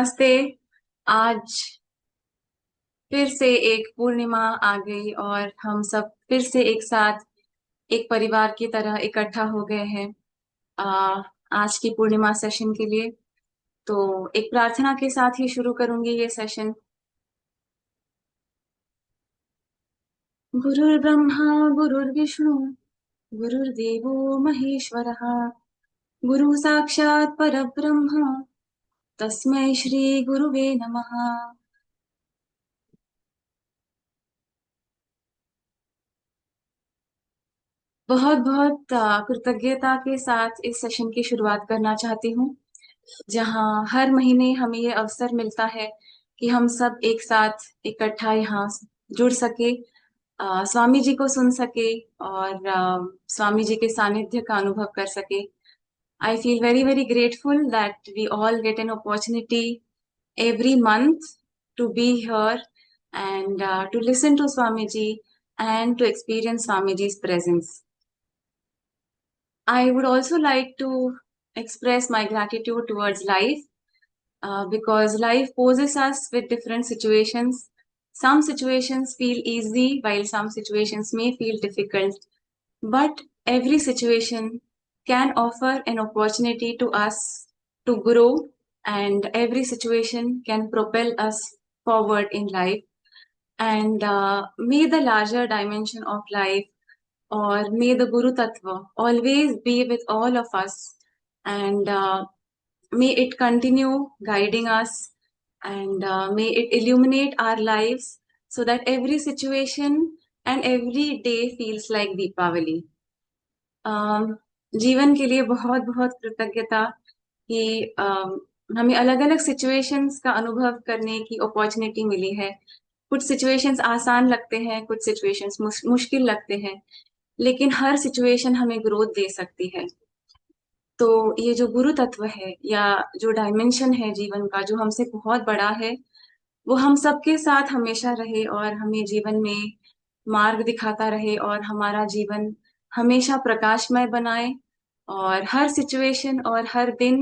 नमस्ते। आज फिर से एक पूर्णिमा आ गई और हम सब फिर से एक साथ एक परिवार की तरह इकट्ठा हो गए हैं आ, आज की पूर्णिमा सेशन के लिए। तो एक प्रार्थना के साथ ही शुरू करूंगी ये सेशन। गुरुर्ब्रह्मा गुरुर्विष्णु गुरुर्देवो महेश्वरः गुरु साक्षात् परब्रह्म तस्मै श्री गुरुवे नमः। बहुत बहुत कृतज्ञता के साथ इस सेशन की शुरुआत करना चाहती हूँ, जहाँ हर महीने हमें ये अवसर मिलता है कि हम सब एक साथ इकट्ठा यहाँ जुड़ सके, स्वामी जी को सुन सके और स्वामी जी के सानिध्य का अनुभव कर सके। I feel very very grateful that we all get an opportunity every month to be here and to listen to Swamiji and to experience Swamiji's presence. I would also like to express my gratitude towards life because life poses us with different situations. Some situations feel easy while some situations may feel difficult, but every situation can offer an opportunity to us to grow, and every situation can propel us forward in life. And may the larger dimension of life, or may the Guru Tattva always be with all of us, and may it continue guiding us, and may it illuminate our lives so that every situation and every day feels like Deepavali. um, जीवन के लिए बहुत बहुत कृतज्ञता कि हमें अलग अलग सिचुएशंस का अनुभव करने की अपॉर्चुनिटी मिली है। कुछ सिचुएशंस आसान लगते हैं, कुछ सिचुएशंस मुश्किल लगते हैं, लेकिन हर सिचुएशन हमें ग्रोथ दे सकती है। तो ये जो गुरु तत्व है या जो डायमेंशन है जीवन का, जो हमसे बहुत बड़ा है, वो हम सबके साथ हमेशा रहे और हमें जीवन में मार्ग दिखाता रहे और हमारा जीवन हमेशा प्रकाशमय बनाए और हर सिचुएशन और हर दिन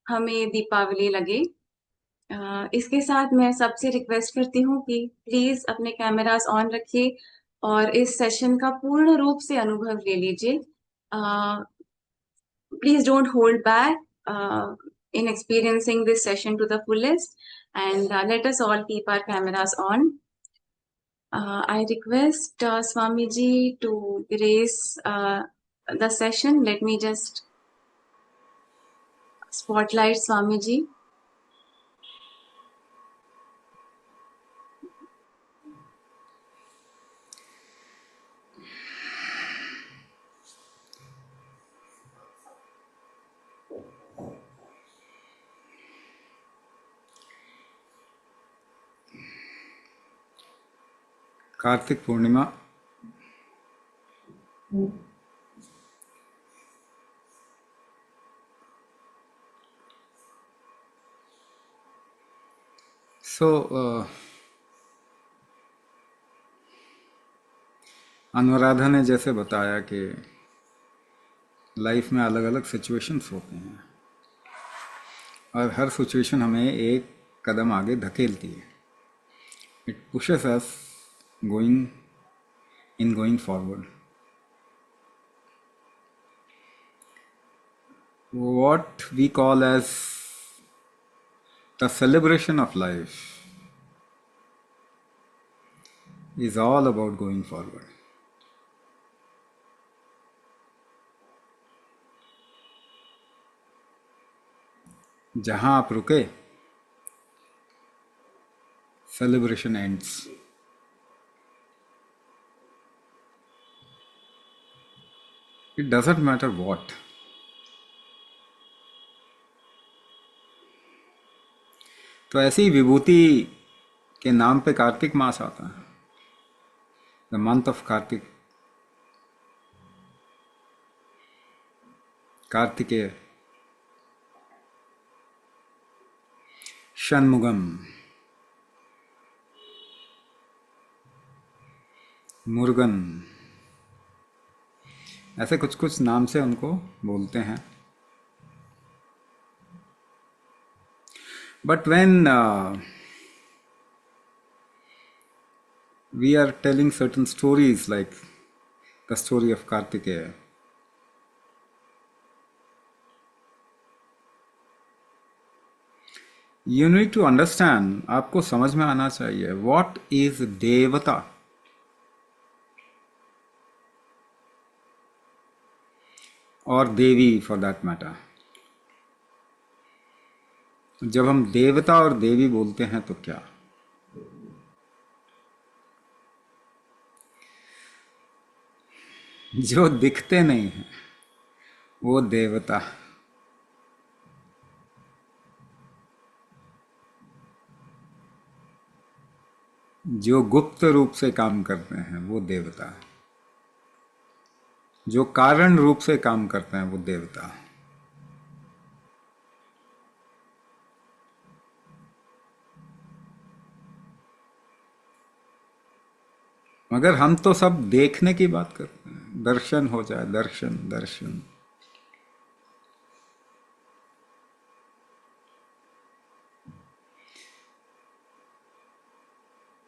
हमें दीपावली लगे। इसके साथ मैं सबसे रिक्वेस्ट करती हूँ कि प्लीज अपने कैमरास ऑन रखिए और इस सेशन का पूर्ण रूप से अनुभव ले लीजिए। Please don't hold back in experiencing this session to the fullest, and let us all keep our cameras on. I request Swamiji to grace the session. Let me just spotlight Swamiji. Kartik Purnima Anuradha ने जैसे बताया कि life में अलग अलग situations होते हैं और हर सिचुएशन हमें एक कदम आगे धकेलती है. It pushes us going forward. What we call as the celebration of life is all about going forward. जहां आप रुके, celebration ends. It doesn't matter what. तो ऐसी विभूति के नाम पे कार्तिक मास आता है, the month of Kartik. Kartikeya, Shanmugam, Murugan, ऐसे कुछ कुछ नाम से उनको बोलते हैं. But when we are telling certain stories, like the story of Kartikeya, you need to understand, आपको समझ में आना चाहिए, what is देवता और देवी फॉर दैट मैटर. जब हम देवता और देवी बोलते हैं तो क्या, जो दिखते नहीं हैं वो देवता, जो गुप्त रूप से काम करते हैं वो देवता, जो कारण रूप से काम करते हैं वो देवता. मगर हम तो सब देखने की बात करते हैं, दर्शन हो जाए, दर्शन दर्शन.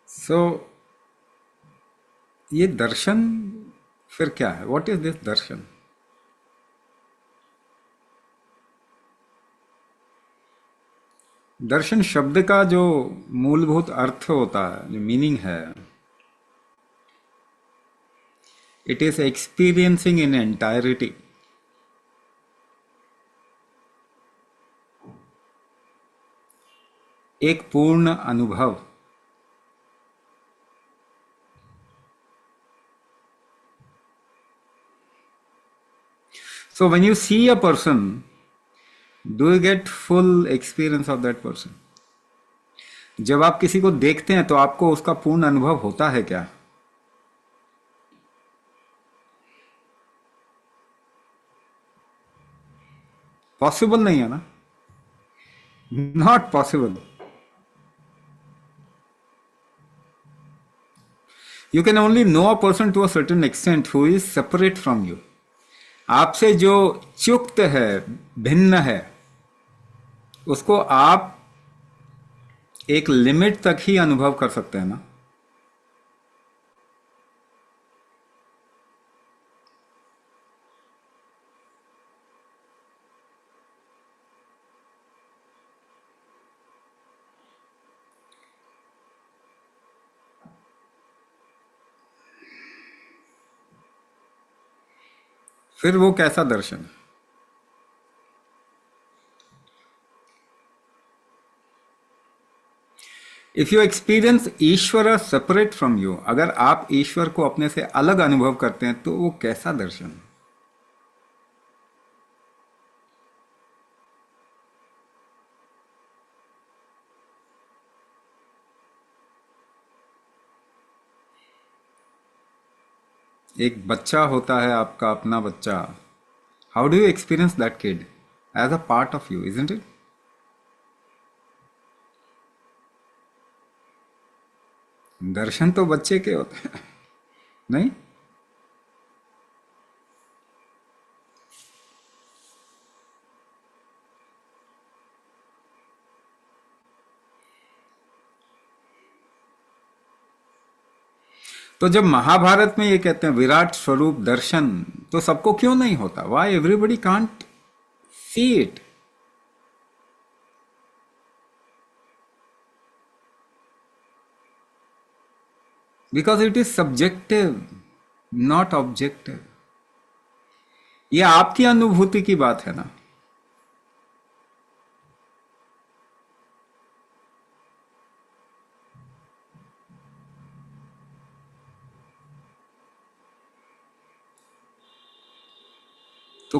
सो ये दर्शन फिर क्या है? व्हाट इज दिस दर्शन? दर्शन शब्द का जो मूलभूत अर्थ होता है, जो मीनिंग है, it is experiencing in entirety. एक पूर्ण अनुभव. So when you see a person, do you get full experience of that person? जब आप किसी को देखते हैं तो आपको उसका पूर्ण अनुभव होता है क्या? पॉसिबल नहीं है ना, not possible. You can only know a person to a certain extent who is separate from you. आपसे जो च्युक्त है, भिन्न है, उसको आप एक लिमिट तक ही अनुभव कर सकते हैं ना. फिर वो कैसा दर्शन है? If you experience Ishwar separate from you, अगर आप ईश्वर को अपने से अलग अनुभव करते हैं तो वो कैसा दर्शन है? एक बच्चा होता है, आपका अपना बच्चा. How do you experience that kid as a part of you, isn't it? Darshan तो बच्चे के होते हैं, नहीं? तो जब महाभारत में ये कहते हैं विराट स्वरूप दर्शन, तो सबको क्यों नहीं होता? Y everybody can't see it? Because it is subjective, not objective. ये आपकी अनुभूति की बात है ना. तो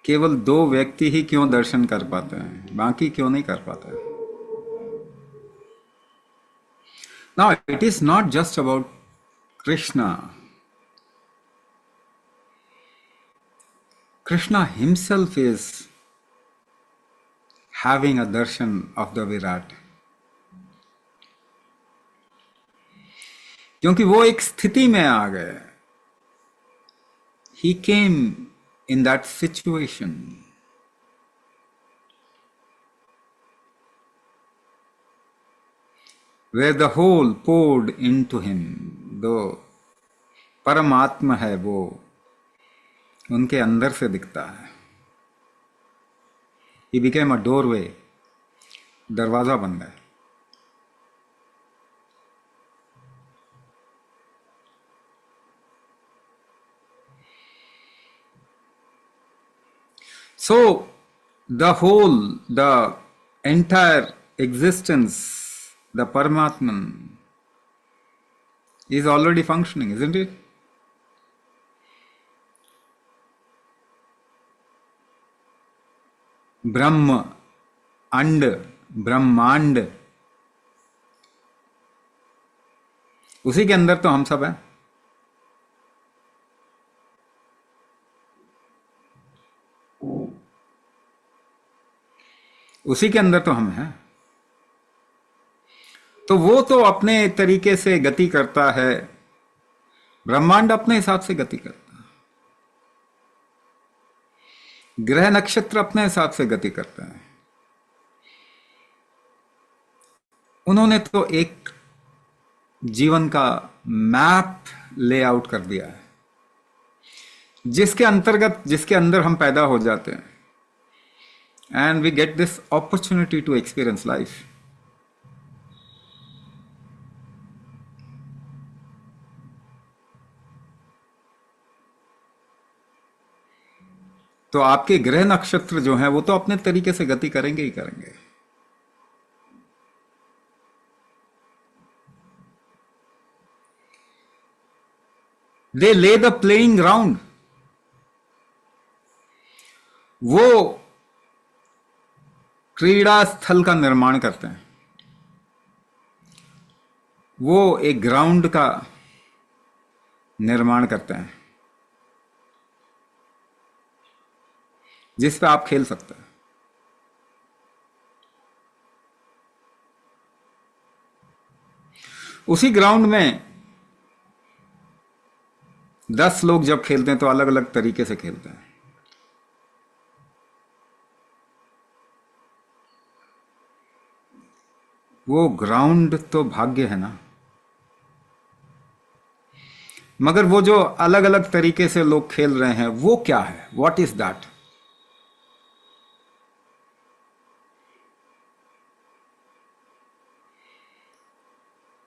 केवल दो व्यक्ति ही क्यों दर्शन कर पाते हैं, बाकी क्यों नहीं कर पाते? Now it is not just about Krishna. Krishna himself is having a darshan of the Virat. क्योंकि वो एक स्थिति में आ गए. He came in that situation. where the whole poured into him, दो परमात्मा है वो उनके अंदर से दिखता है. He became a doorway, दरवाजा बन गए. So the entire existence, the Paramatman is already functioning, isn't it? ब्रह्म, अंड, ब्रह्मांड, उसी के अंदर तो हम सब हैं. उसी के अंदर तो हम हैं. तो वो तो अपने तरीके से गति करता है, ब्रह्मांड अपने हिसाब से गति करता है, ग्रह नक्षत्र अपने हिसाब से गति करता है. उन्होंने तो एक जीवन का मैप लेआउट कर दिया है, जिसके अंतर्गत, जिसके अंदर हम पैदा हो जाते हैं. And we get this opportunity to experience life. तो आपके ग्रह नक्षत्र जो हैं वो तो अपने तरीके से गति करेंगे ही करेंगे. दे ले द प्लेइंग ग्राउंड. वो क्रीड़ा स्थल का निर्माण करते हैं. वो एक ग्राउंड का निर्माण करते हैं जिस पे आप खेल सकते हैं. उसी ग्राउंड में 10 लोग जब खेलते हैं तो अलग अलग तरीके से खेलते हैं. वो ग्राउंड तो भाग्य है ना, मगर वो जो अलग अलग तरीके से लोग खेल रहे हैं वो क्या है? What is that?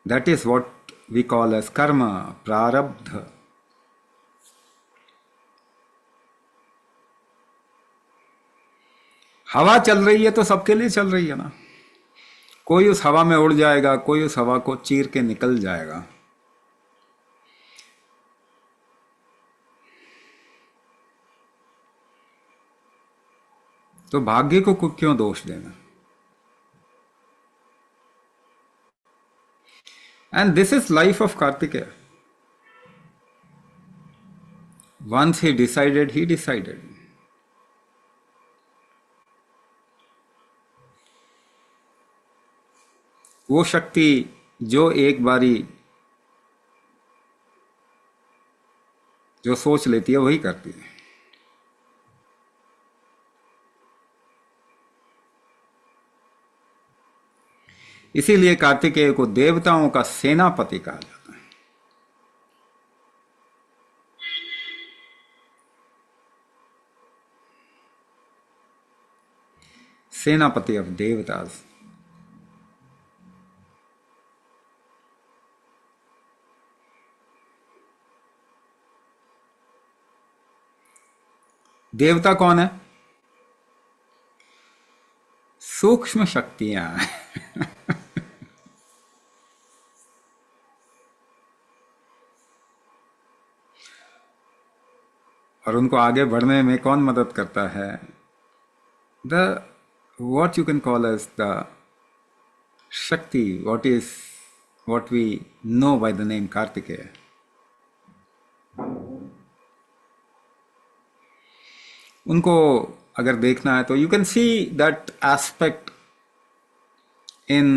That is what we call as karma, prarabdha. हवा चल रही है तो सबके लिए चल रही है ना. कोई उस हवा में उड़ जाएगा, कोई उस हवा को चीर के निकल जाएगा. तो भाग्य को क्यों दोष देना? And this is life of Kartikeya. Once he decided, he decided. वो शक्ति जो एक बारी जो सोच लेती है वही करती है. इसीलिए कार्तिकेय को देवताओं का सेनापति कहा जाता है. सेनापति ऑफ देवतास. देवता कौन है? सूक्ष्म शक्तियां. और उनको आगे बढ़ने में कौन मदद करता है? The what you can call as the Shakti, what we know by the name Kartikeya. उनको अगर देखना है तो you can see that aspect in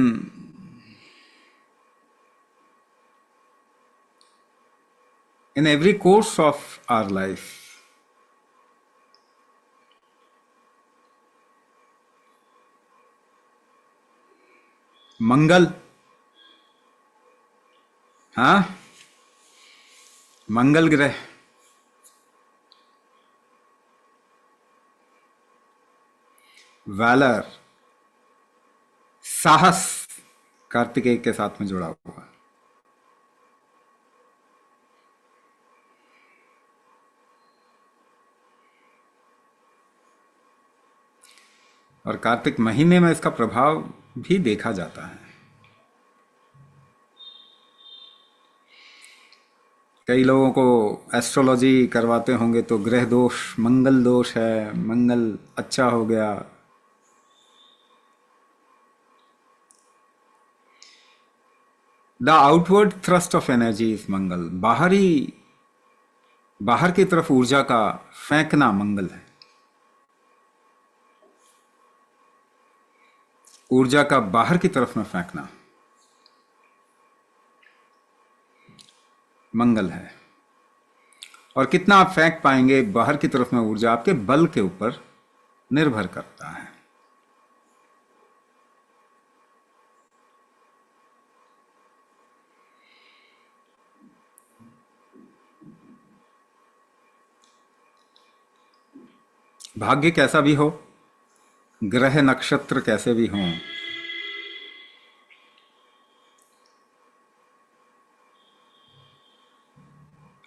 every course of our life. मंगल हाँ, मंगल ग्रह। वैलर, साहस, कार्तिकेय के साथ में जुड़ा हुआ है। और कार्तिक महीने में इसका प्रभाव भी देखा जाता है। कई लोगों को एस्ट्रोलॉजी करवाते होंगे तो ग्रह दोष, मंगल दोष है, मंगल अच्छा हो गया। The outward thrust of energy is Mangal. बाहर की तरफ ऊर्जा का फेंकना मंगल है। ऊर्जा का बाहर की तरफ में फेंकना मंगल है। और कितना आप फेंक पाएंगे बाहर की तरफ में ऊर्जा, आपके बल के ऊपर निर्भर करता है। भाग्य कैसा भी हो, ग्रह नक्षत्र कैसे भी हों,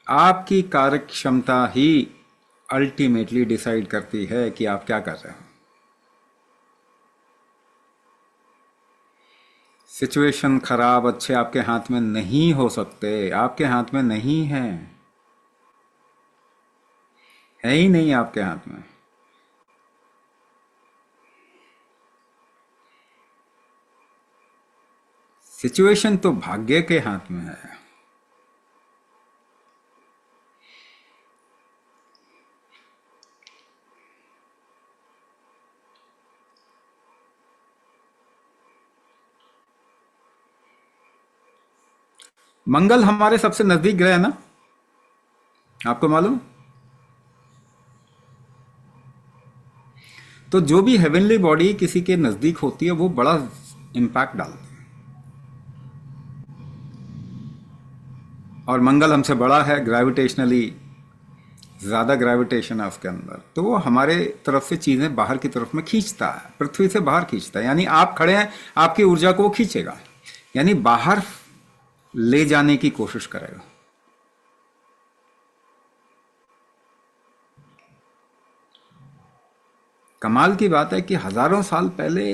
आपकी कार्य क्षमता ही अल्टीमेटली डिसाइड करती है कि आप क्या कर रहे हो। सिचुएशन खराब अच्छे आपके हाथ में नहीं हो सकते, आपके हाथ में नहीं है ही नहीं आपके हाथ में। सिचुएशन तो भाग्य के हाथ में है। मंगल हमारे सबसे नजदीक ग्रह है ना, आपको मालूम। तो जो भी हेवनली बॉडी किसी के नजदीक होती है वो बड़ा इंपैक्ट डालती है। और मंगल हमसे बड़ा है, ग्रेविटेशनली ज्यादा ग्रेविटेशन है उसके अंदर, तो वो हमारे तरफ से चीजें बाहर की तरफ में खींचता है, पृथ्वी से बाहर खींचता है। यानी आप खड़े हैं, आपकी ऊर्जा को वो खींचेगा, यानी बाहर ले जाने की कोशिश करेगा। कमाल की बात है कि हजारों साल पहले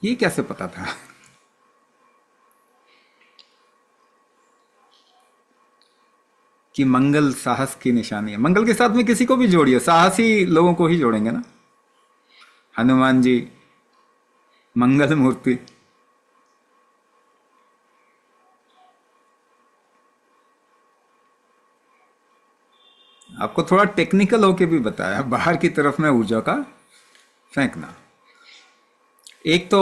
ये कैसे पता था कि मंगल साहस की निशानी है। मंगल के साथ में किसी को भी जोड़िए, साहसी लोगों को ही जोड़ेंगे ना। हनुमान जी मंगल मूर्ति। आपको थोड़ा टेक्निकल होके भी बताया, बाहर की तरफ में ऊर्जा का फेंकना। एक तो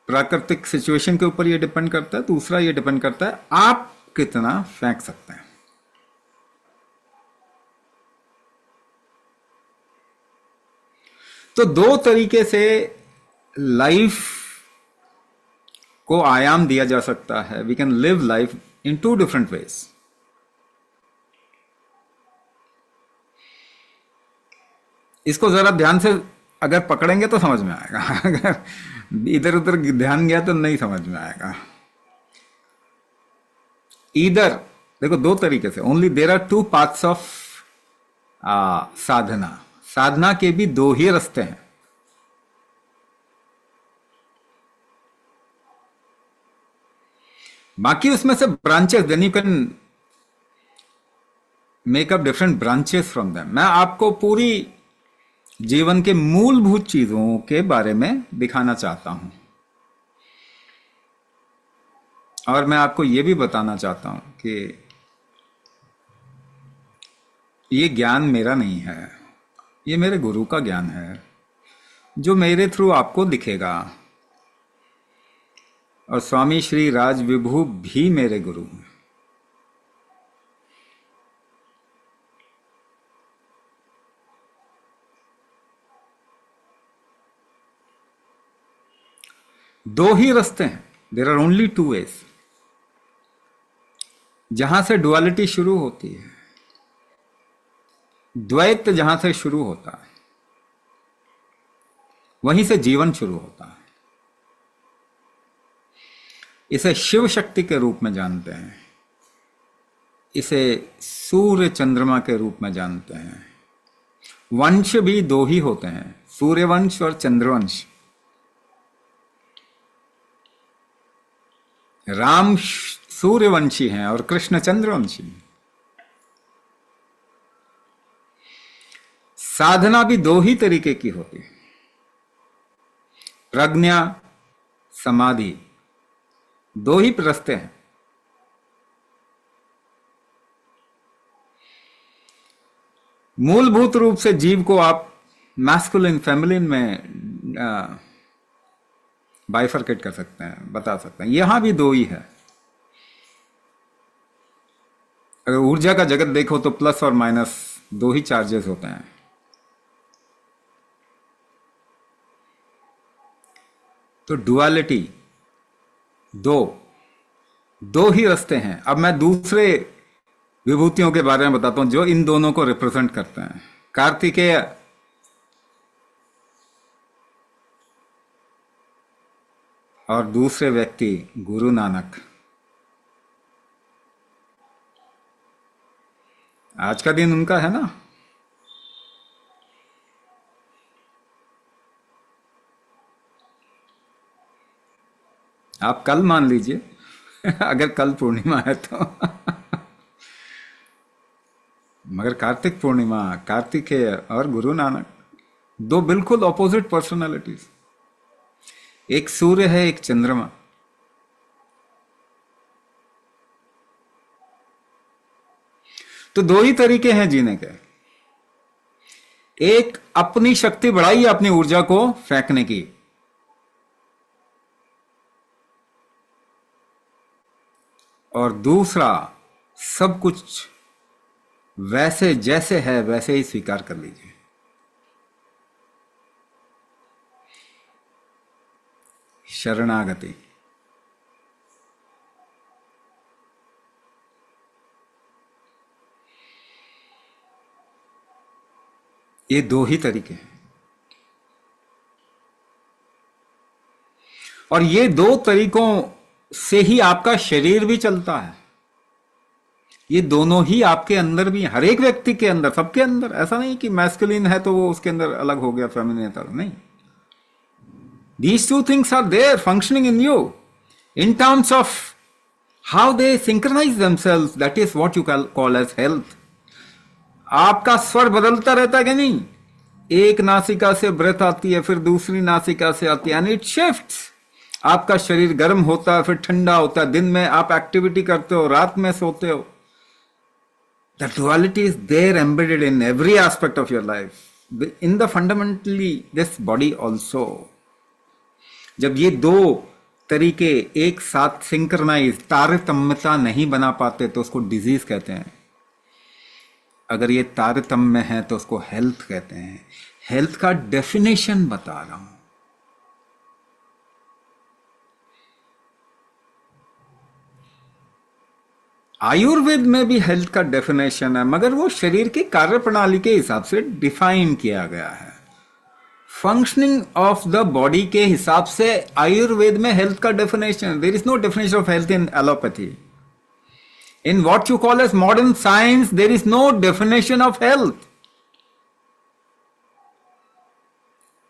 प्राकृतिक सिचुएशन के ऊपर ये डिपेंड करता है, दूसरा ये डिपेंड करता है आप कितना फेंक सकते हैं। तो दो तरीके से लाइफ को आयाम दिया जा सकता है। We can live life in two different ways. इसको जरा ध्यान से अगर पकड़ेंगे तो समझ में आएगा अगर इधर उधर ध्यान गया तो नहीं समझ में आएगा। इधर देखो, दो तरीके से, only there are two paths of sadhana. साधना के भी दो ही रास्ते हैं। बाकी उसमें से branches, then you can make up different branches from them. मैं आपको पूरी जीवन के मूलभूत चीजों के बारे में दिखाना चाहता हूं, और मैं आपको यह भी बताना चाहता हूं कि ये ज्ञान मेरा नहीं है, ये मेरे गुरु का ज्ञान है जो मेरे थ्रू आपको दिखेगा। और स्वामी श्री राज विभु भी मेरे गुरु हैं। दो ही रास्ते हैं, there are only two ways. जहां से डुअलिटी शुरू होती है, द्वैत जहां से शुरू होता है, वहीं से जीवन शुरू होता है। इसे शिव शक्ति के रूप में जानते हैं, इसे सूर्य चंद्रमा के रूप में जानते हैं। वंश भी दो ही होते हैं, सूर्यवंश और चंद्रवंश। राम सूर्यवंशी हैं और कृष्ण चंद्रवंशी। साधना भी दो ही तरीके की होती है, प्रज्ञा, समाधि, दो ही रास्ते हैं। मूलभूत रूप से जीव को आप मैस्कुलिन फेमिलिन में बाइफरकेट कर सकते हैं, बता सकते हैं। यहां भी दो ही है। अगर ऊर्जा का जगत देखो तो प्लस और माइनस दो ही चार्जेस होते हैं। तो डुअलिटी दो ही रास्ते हैं। अब मैं दूसरे विभूतियों के बारे में बताता हूं जो इन दोनों को रिप्रेजेंट करते हैं। कार्तिकेय और दूसरे व्यक्ति गुरु नानक। आज का दिन उनका है ना। आप कल मान लीजिए अगर कल पूर्णिमा है तो मगर कार्तिक पूर्णिमा, कार्तिकेय और गुरु नानक, दो बिल्कुल ऑपोजिट पर्सनालिटीज। एक सूर्य है, एक चंद्रमा। तो दो ही तरीके हैं जीने के। एक अपनी शक्ति बढ़ाई, अपनी ऊर्जा को फेंकने की, और दूसरा सब कुछ वैसे जैसे है वैसे ही स्वीकार कर लीजिए। शरणागति। ये दो ही तरीके हैं, और ये दो तरीकों से ही आपका शरीर भी चलता है। ये दोनों ही आपके अंदर भी, हर एक व्यक्ति के अंदर, सबके अंदर। ऐसा नहीं कि मैस्कुलिन है तो वो उसके अंदर अलग हो गया, फेमिनिन अलग नहीं। These two things are there functioning in you in terms of how they synchronize themselves. That is what you call as health. आपका स्वर बदलता रहता है कि नहीं? एक नासिका से ब्रेथ आती है, फिर दूसरी नासिका से आती है, एंड इट शिफ्ट्स। आपका शरीर गर्म होता है, फिर ठंडा होता है। दिन में आप एक्टिविटी करते हो, रात में सोते हो। The duality is there embedded in every aspect of your life. In the fundamentally this body also. जब ये दो तरीके एक साथ सिंक्रनाइज, तारतम्यता नहीं बना पाते तो उसको डिजीज कहते हैं। अगर ये तारतम्य है तो उसको हेल्थ कहते हैं। हेल्थ का डेफिनेशन बता रहा हूं। आयुर्वेद में भी हेल्थ का डेफिनेशन है, मगर वो शरीर की कार्यप्रणाली के हिसाब से डिफाइन किया गया है। फंक्शनिंग ऑफ द बॉडी के हिसाब से आयुर्वेद में हेल्थ का definition. There is no definition of health in allopathy. In what you call as modern science there is no definition of health.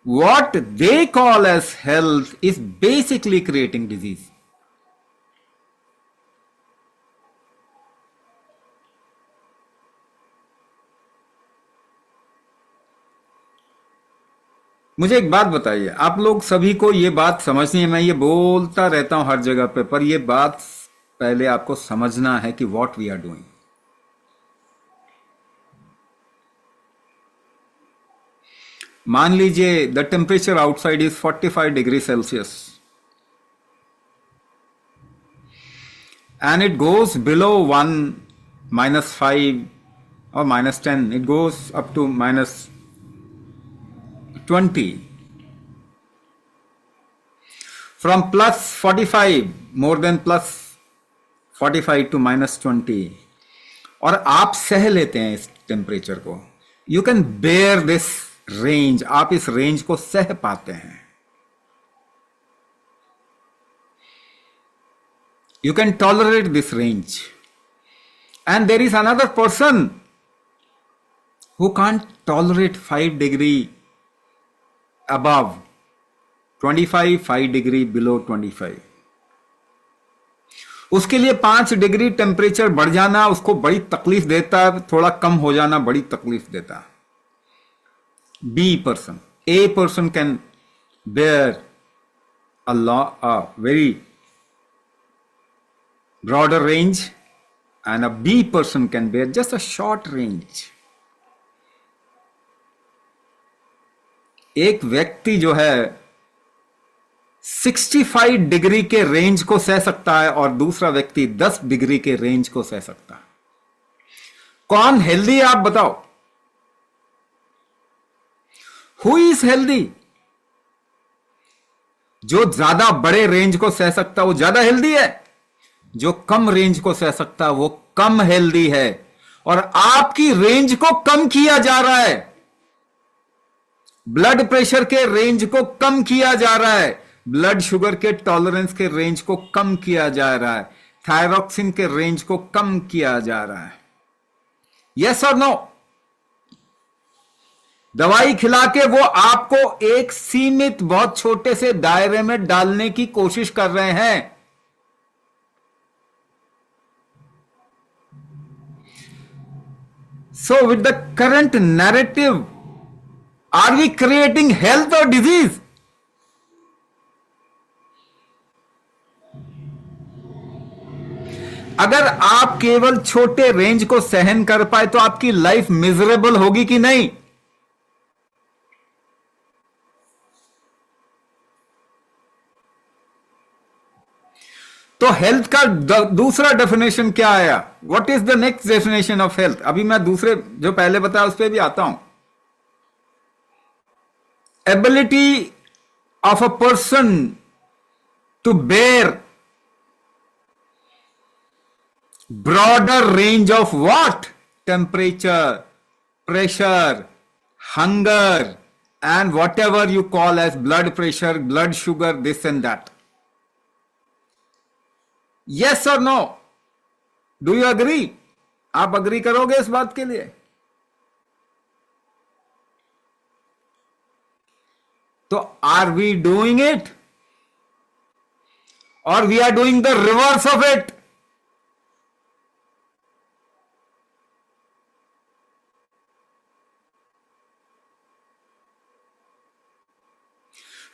What they call as health is basically creating disease. मुझे एक बात बताइए, आप लोग सभी को ये बात समझनी है। मैं ये बोलता रहता हूं हर जगह पे, पर ये बात पहले आपको समझना है कि व्हाट वी आर डूइंग। मान लीजिए the temperature outside is 45 degree Celsius and it goes below 1, -5 or -10. It goes up to -20. From +45, more than +45 45 to -20, और आप सह लेते हैं इस टेम्परेचर को, you can bear this range, आप इस रेंज को सह पाते हैं, you can tolerate this range. And there is another person who can't tolerate 5 degree above 25, 5 degree below 25. उसके लिए 5 डिग्री टेम्परेचर बढ़ जाना उसको बड़ी तकलीफ देता है, थोड़ा कम हो जाना बड़ी तकलीफ देता है. B person, A person can bear a very broader range, and a B person can bear just a short range. एक व्यक्ति जो है 65 डिग्री के रेंज को सह सकता है और दूसरा व्यक्ति 10 डिग्री के रेंज को सह सकता है. कौन हेल्दी है आप बताओ? Who is healthy? जो ज्यादा बड़े रेंज को सह सकता है वो ज्यादा हेल्दी है, जो कम रेंज को सह सकता है वो कम हेल्दी है. और आपकी रेंज को कम किया जा रहा है, ब्लड प्रेशर के रेंज को कम किया जा रहा है, ब्लड शुगर के टॉलरेंस के रेंज को कम किया जा रहा है, थायरॉक्सिन के रेंज को कम किया जा रहा है. यस और नो? दवाई खिला के वो आपको एक सीमित बहुत छोटे से दायरे में डालने की कोशिश कर रहे हैं. So with the current narrative, are we creating health or disease? अगर आप केवल छोटे रेंज को सहन कर पाए तो आपकी लाइफ मिजरेबल होगी कि नहीं? तो हेल्थ का दूसरा डेफिनेशन क्या आया? What is the next definition of health? अभी मैं दूसरे जो पहले बताया उस पर भी आता हूं. Ability of a person to bear broader range of what? Temperature, pressure, hunger and whatever you call as blood pressure, blood sugar, this and that. Yes or no? Do you agree? आप agree करोगे इस बात के लिए? तो are we doing it? Or we are doing the reverse of it?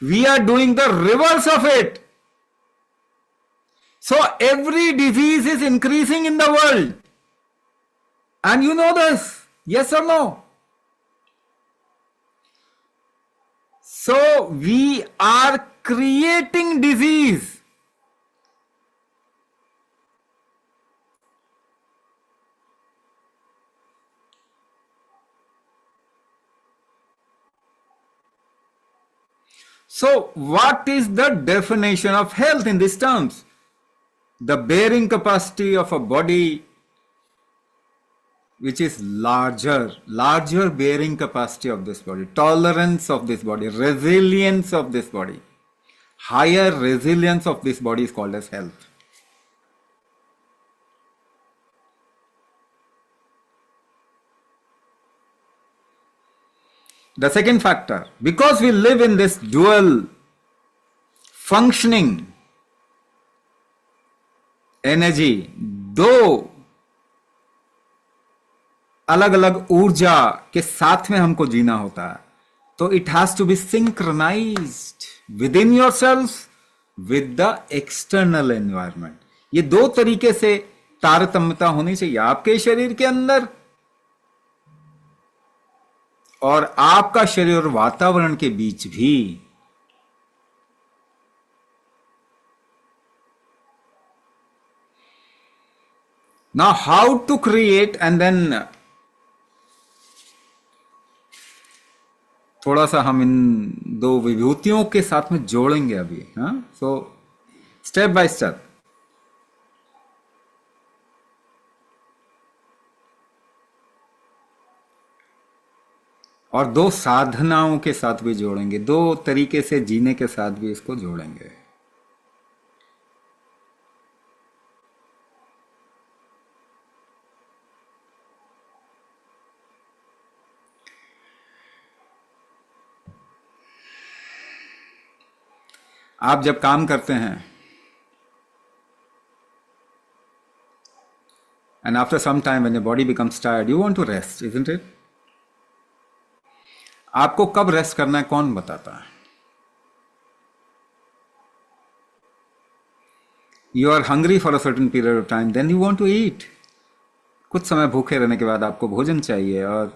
We are doing the reverse of it. So every disease is increasing in the world. And you know this. Yes or no? So we are creating disease. So what is the definition of health in these terms? The bearing capacity of a body which is larger bearing capacity of this body, tolerance of this body, resilience of this body. Higher resilience of this body is called as health. The second factor, because we live in this dual functioning energy, दो अलग अलग ऊर्जा के साथ में हमको जीना होता है, तो it has to be synchronised within yourself with the external environment. ये दो तरीके से तारतम्यता होनी चाहिए आपके शरीर के अंदर और आपका शरीर और वातावरण के बीच भी. Now how to create, and then थोड़ा सा हम इन दो विभूतियों के साथ में जोड़ेंगे अभी. हाँ, सो स्टेप बाय स्टेप. और दो साधनाओं के साथ भी जोड़ेंगे, दो तरीके से जीने के साथ भी इसको जोड़ेंगे। आप जब काम करते हैं and after some time when your body becomes tired you want to rest, isn't it? आपको कब रेस्ट करना है कौन बताता है? You are hungry for a certain period of time, then you want to eat. कुछ समय भूखे रहने के बाद आपको भोजन चाहिए, और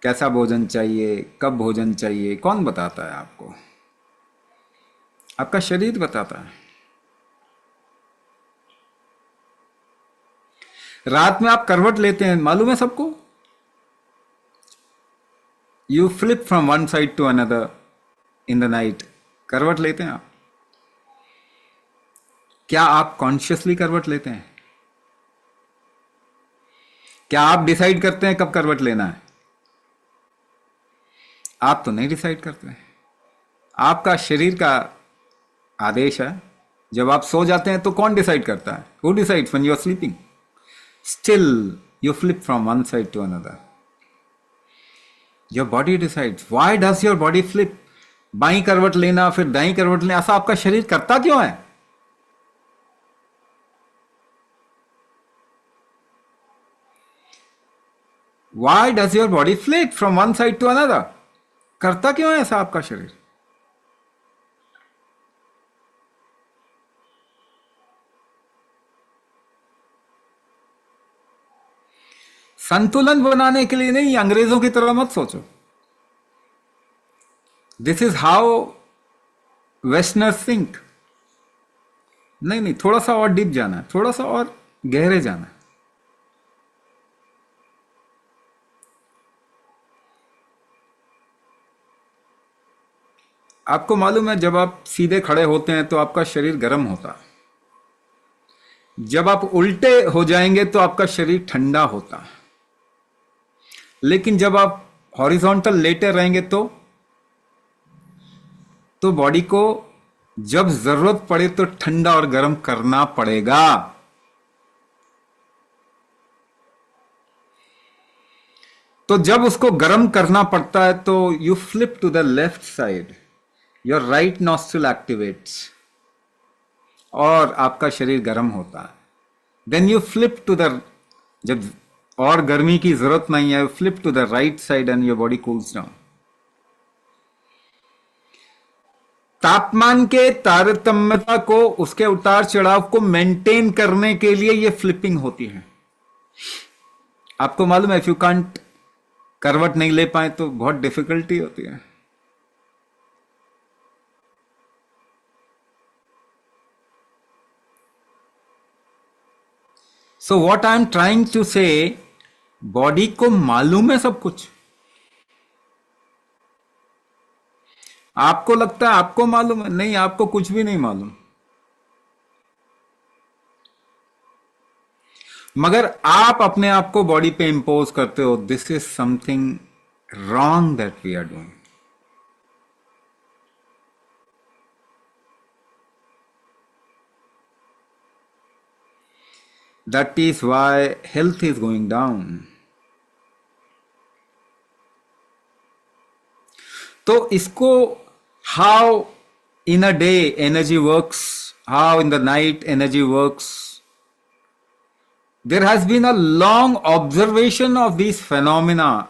कैसा भोजन चाहिए, कब भोजन चाहिए, कौन बताता है आपको? आपका शरीर बताता है। रात में आप करवट लेते हैं, मालूम है सबको? You flip from one side to another in the night. करवट लेते हैं आप? क्या आप कॉन्शियसली करवट लेते हैं? क्या आप डिसाइड करते हैं कब करवट लेना है? आप तो नहीं डिसाइड करते हैं, आपका शरीर का आदेश है। जब आप सो जाते हैं तो कौन डिसाइड करता है? Who decides when you are sleeping? Still you flip from one side to another. Your body decides. Why does your body flip? By करवट लेना फिर दाई करवट लेना, ऐसा आपका शरीर करता क्यों है? Why does your body flip from one side to another? करता क्यों है ऐसा आपका शरीर? संतुलन बनाने के लिए नहीं, अंग्रेजों की तरह मत सोचो। This is how westerners think. नहीं नहीं, थोड़ा सा और डीप जाना है, थोड़ा सा और गहरे जाना है। आपको मालूम है जब आप सीधे खड़े होते हैं तो आपका शरीर गर्म होता है, जब आप उल्टे हो जाएंगे तो आपका शरीर ठंडा होता है, लेकिन जब आप हॉरिजॉन्टल लेटे रहेंगे तो बॉडी को जब जरूरत पड़े तो ठंडा और गर्म करना पड़ेगा। तो जब उसको गर्म करना पड़ता है तो you flip to the left side, your right nostril activates और आपका शरीर गर्म होता है। Then you flip to the, जब और गर्मी की जरूरत नहीं है, flip to the right side and your body cools down. तापमान के तारतम्यता को, उसके उतार चढ़ाव को मेंटेन करने के लिए ये फ्लिपिंग होती है। आपको मालूम है, इफ यू कांट करवट नहीं ले पाए तो बहुत डिफिकल्टी होती है। So what I am trying to say, body को मालूम है सब कुछ। आपको लगता है आपको मालूम है, नहीं, आपको कुछ भी नहीं मालूम। मगर आप अपने आप को बॉडी पे इंपोज करते हो। This is something wrong that we are doing. That is why health is going down. तो इसको, how in a day energy works, how in the night energy works, there has been a long observation of these phenomena,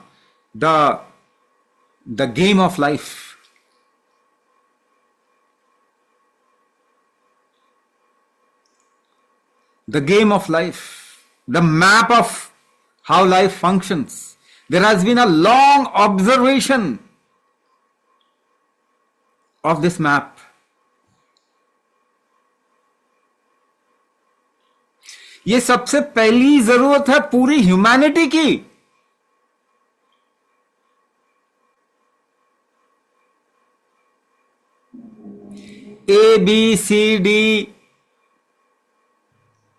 the game of life. The game of life, the map of how life functions. There has been a long observation of this map. ये सबसे पहली जरूरत है पूरी humanity की। A B C D,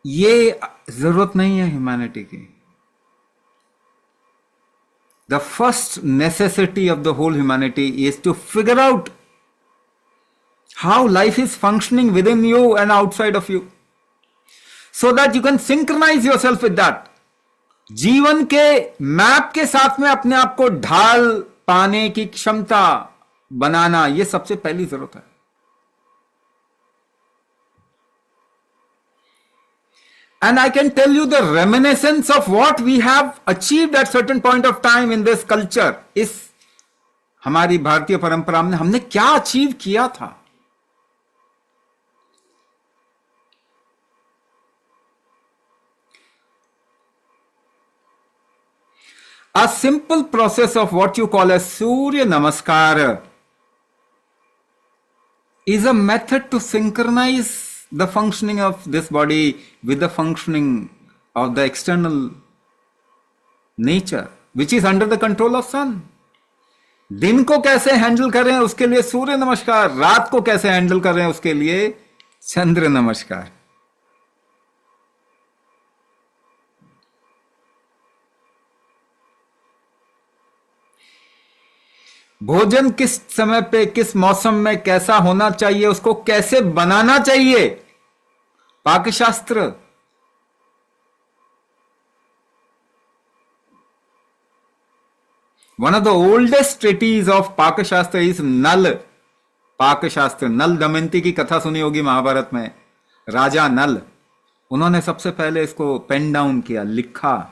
ये जरूरत नहीं है ह्यूमैनिटी की। the first necessity of the whole humanity is to figure out how life is functioning within you and outside of you, so that you can synchronize yourself with that. जीवन के map के साथ में अपने आप को ढाल पाने की क्षमता बनाना, यह सबसे पहली जरूरत है. And I can tell you the reminiscence of what we have achieved at certain point of time in this culture. इस हमारी भारतीय परंपरा में हमने क्या अचीव किया था. A simple process of what you call as Surya Namaskar is a method to synchronize the functioning of this body with the functioning of the external nature, which is under the control of sun. दिन को कैसे handle करें उसके लिए सूर्य नमस्कार, रात को कैसे हैंडल करें उसके लिए चंद्र नमस्कार. भोजन किस समय पे किस मौसम में कैसा होना चाहिए, उसको कैसे बनाना चाहिए, पाकशास्त्र. One of the oldest treatises of पाकशास्त्र is नल पाकशास्त्र. नल दमयंती की कथा सुनी होगी महाभारत में. राजा नल, उन्होंने सबसे पहले इसको पेन डाउन किया, लिखा.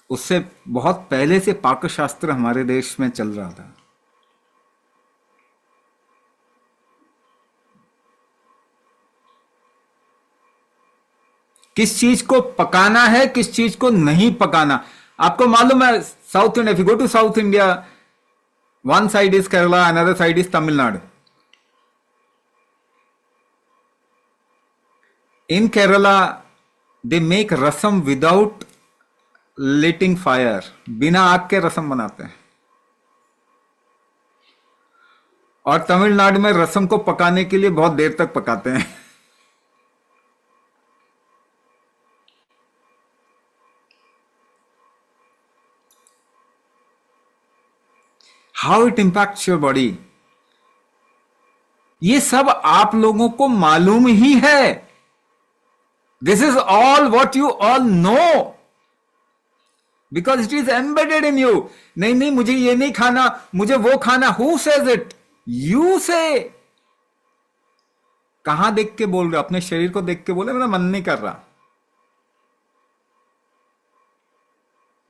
उससे बहुत पहले से पाकशास्त्र हमारे देश में चल रहा था. किस चीज को पकाना है, किस चीज को नहीं पकाना. आपको मालूम है south India, if you go to south India, one side is Kerala, another side is Tamil Nadu. In Kerala they make rasam without lighting fire, बिना आग के रसम बनाते हैं. और तमिलनाडु में रसम को पकाने के लिए बहुत देर तक पकाते हैं. How it impacts your body, ये सब आप लोगों को मालूम ही है. This is all what you all know, because it is embedded in you. नहीं नहीं, मुझे ये नहीं खाना, मुझे वो खाना. Who says it? यू से. कहां देख के बोल रहे हो? अपने शरीर को देख के बोले मेरा मन नहीं कर रहा,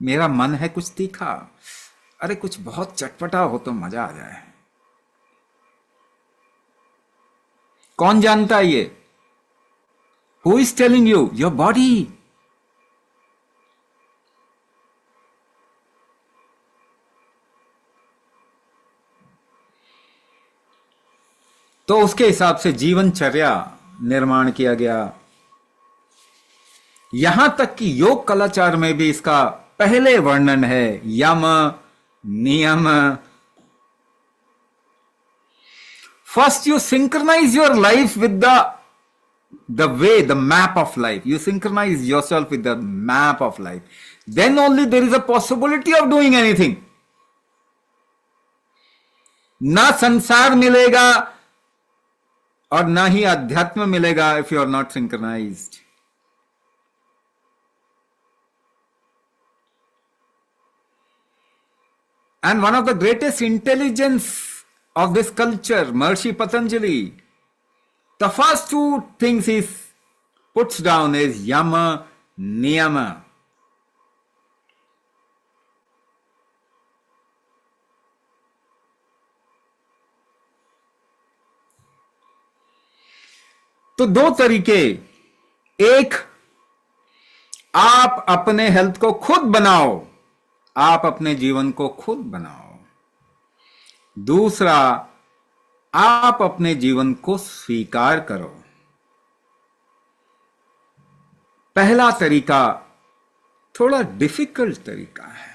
मेरा मन है कुछ तीखा, अरे कुछ बहुत चटपटा हो तो मजा आ जाए. कौन जानता है ये? Who is telling you? Your body. तो उसके हिसाब से जीवनचर्या निर्माण किया गया. यहां तक कि योग कलाचार में भी इसका पहले वर्णन है. यम, नियम. First you synchronise your life with the way, the map of life. You synchronize yourself with the map of life. Then only there is a possibility of doing anything. ना संसार मिलेगा और ना ही अध्यात्म मिलेगा if you are not synchronized. And one of the greatest intelligence of this culture, Maharishi Patanjali, the first two things he puts down is yama, niyama. तो दो तरीके. एक, आप अपने हेल्थ को खुद बनाओ, आप अपने जीवन को खुद बनाओ. दूसरा, आप अपने जीवन को स्वीकार करो. पहला तरीका थोड़ा डिफिकल्ट तरीका है,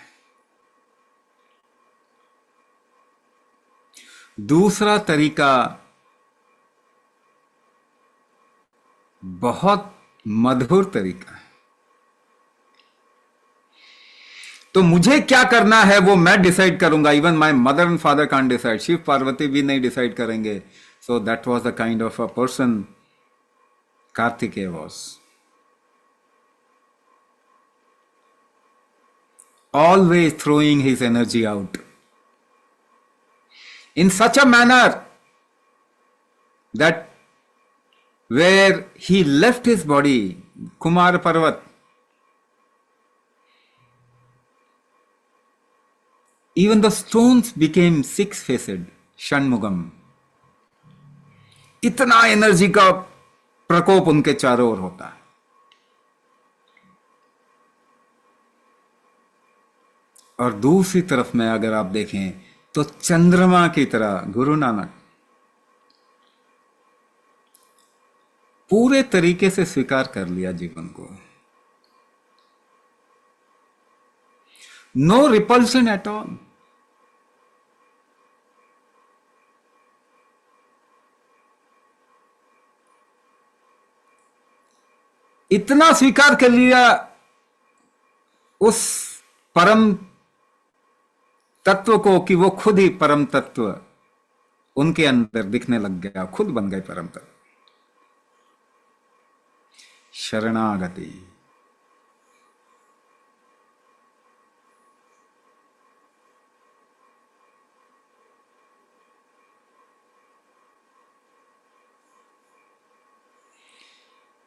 दूसरा तरीका बहुत मधुर तरीका है. तो मुझे क्या करना है वो मैं डिसाइड करूंगा. Even my mother and father can't decide. Shiv Parvati भी नहीं डिसाइड करेंगे. So that was the kind of a person Kartikeya was. Always throwing his energy out in such a manner that where he left his body, Kumar Parvat, even the stones became six-faced, Shanmugam. इतना energy का प्रकोप उनके चारों ओर होता है. और दूसरी तरफ में अगर आप देखें तो चंद्रमा की तरह गुरु नानक पूरे तरीके से स्वीकार कर लिया जीवन को. No repulsion at all. इतना स्वीकार कर लिया उस परम तत्व को कि वो खुद ही परम तत्व उनके अंदर दिखने लग गया. खुद बन गए परम तत्व. शरणागति.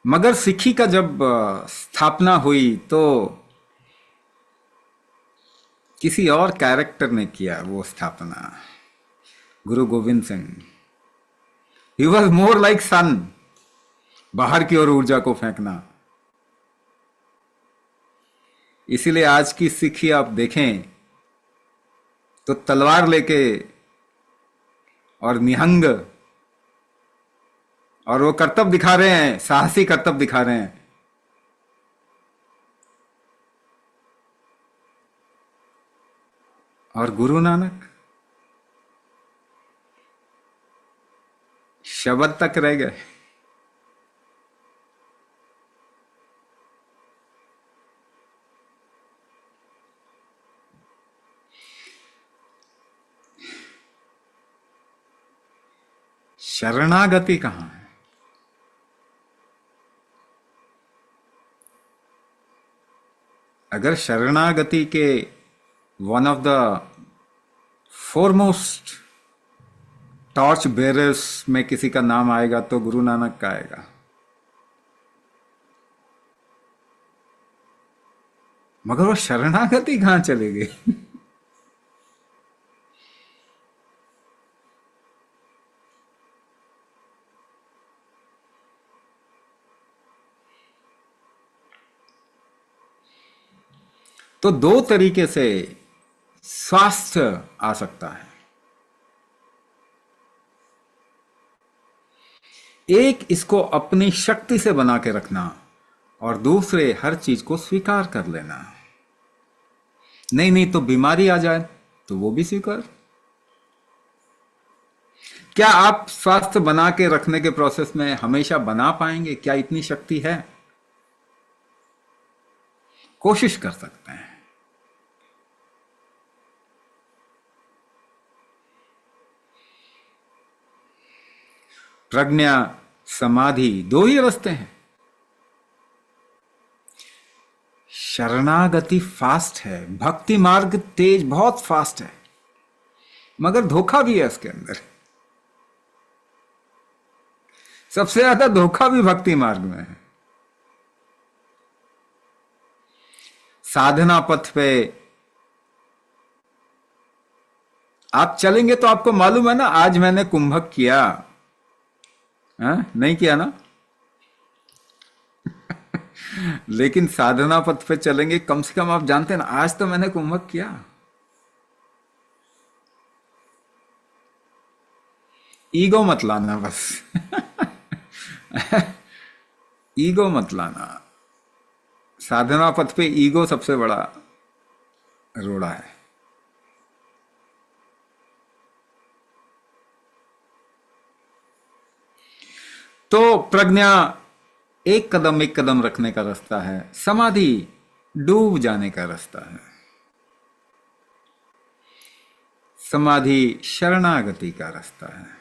मगर सिक्खी का जब स्थापना हुई तो किसी और कैरेक्टर ने किया वो स्थापना. Guru Gobind Singh. He was more like sun. बाहर की ओर ऊर्जा को फेंकना. इसीलिए आज की सिक्खी आप देखें तो तलवार लेके और निहंग और वो करतब दिखा रहे हैं. साहसी करतब दिखा रहे हैं. और गुरु नानक शब्द तक रह गए. शरणागति कहां है? अगर शरणागति के one of the foremost torch bearers में किसी का नाम आएगा तो गुरु नानक का आएगा. मगर वो शरणागति कहां चली गई? तो दो तरीके से स्वास्थ्य आ सकता है. एक इसको अपनी शक्ति से बना के रखना और दूसरे हर चीज को स्वीकार कर लेना. नहीं नहीं तो बीमारी आ जाए तो वो भी स्वीकार. क्या आप स्वास्थ्य बना के रखने के प्रोसेस में हमेशा बना पाएंगे? क्या इतनी शक्ति है? कोशिश कर सकते हैं. प्रज्ञा समाधि दो ही रास्ते हैं. शरणागति फास्ट है. भक्ति मार्ग तेज बहुत फास्ट है मगर धोखा भी है इसके अंदर. सबसे ज्यादा धोखा भी भक्ति मार्ग में है. साधना पथ पे आप चलेंगे तो आपको मालूम है ना. आज मैंने कुंभक किया. नहीं किया ना. लेकिन साधना पथ पे चलेंगे कम से कम आप जानते हैं ना आज तो मैंने कुंभक किया. ईगो मत लाना बस. ईगो मत लाना. साधना पथ पे ईगो सबसे बड़ा रोड़ा है. तो प्रज्ञा एक कदम रखने का रास्ता है. समाधि डूब जाने का रास्ता है. समाधि शरणागति का रास्ता है।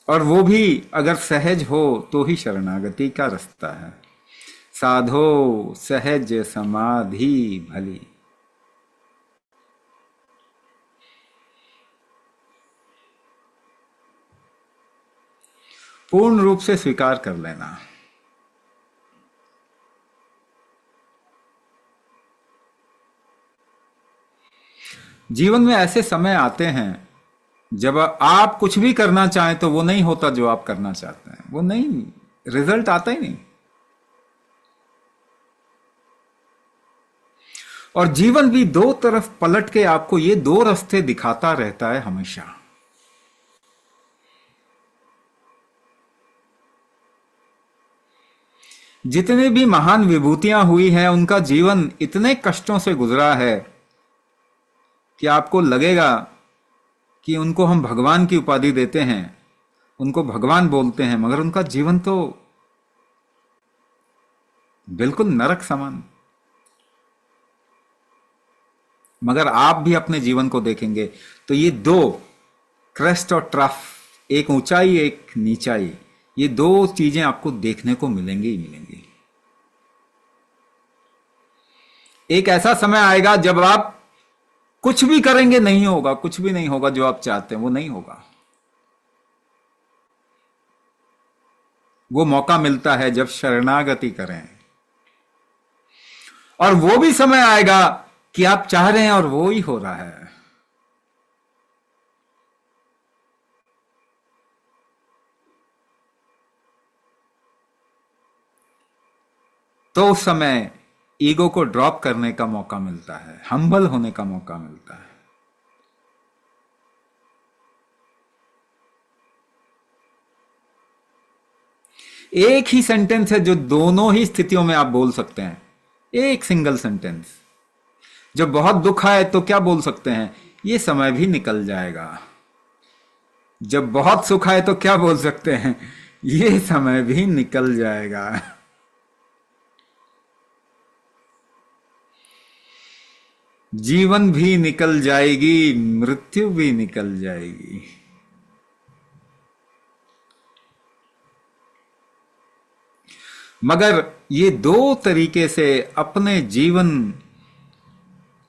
और वो भी अगर सहज हो तो ही शरणागति का रास्ता है। साधो सहज समाधि भली। पूर्ण रूप से स्वीकार कर लेना। जीवन में ऐसे समय आते हैं जब आप कुछ भी करना चाहें तो वो नहीं होता जो आप करना चाहते हैं, वो नहीं, रिजल्ट आता ही नहीं। और जीवन भी दो तरफ पलट के आपको ये दो रास्ते दिखाता रहता है हमेशा। जितने भी महान विभूतियां हुई हैं उनका जीवन इतने कष्टों से गुजरा है कि आपको लगेगा कि उनको हम भगवान की उपाधि देते हैं, उनको भगवान बोलते हैं, मगर उनका जीवन तो बिल्कुल नरक समान। मगर आप भी अपने जीवन को देखेंगे तो ये दो, क्रेस्ट और ट्रफ, एक ऊंचाई एक नीचाई, ये दो चीजें आपको देखने को मिलेंगी ही मिलेंगी। एक ऐसा समय आएगा जब आप कुछ भी करेंगे नहीं होगा, कुछ भी नहीं होगा जो आप चाहते हैं वो नहीं होगा। वो मौका मिलता है जब शरणागति करें। और वो भी समय आएगा कि आप चाह रहे हैं और वो ही हो रहा है। तो उस समय ईगो को ड्रॉप करने का मौका मिलता है, हम्बल होने का मौका मिलता है। एक ही सेंटेंस है जो दोनों ही स्थितियों में आप बोल सकते हैं, एक सिंगल सेंटेंस। जब बहुत दुख आए तो क्या बोल सकते हैं? ये समय भी निकल जाएगा। जब बहुत सुख आए तो क्या बोल सकते हैं? ये समय भी निकल जाएगा। जीवन भी निकल जाएगी, मृत्यु भी निकल जाएगी। मगर ये दो तरीके से अपने जीवन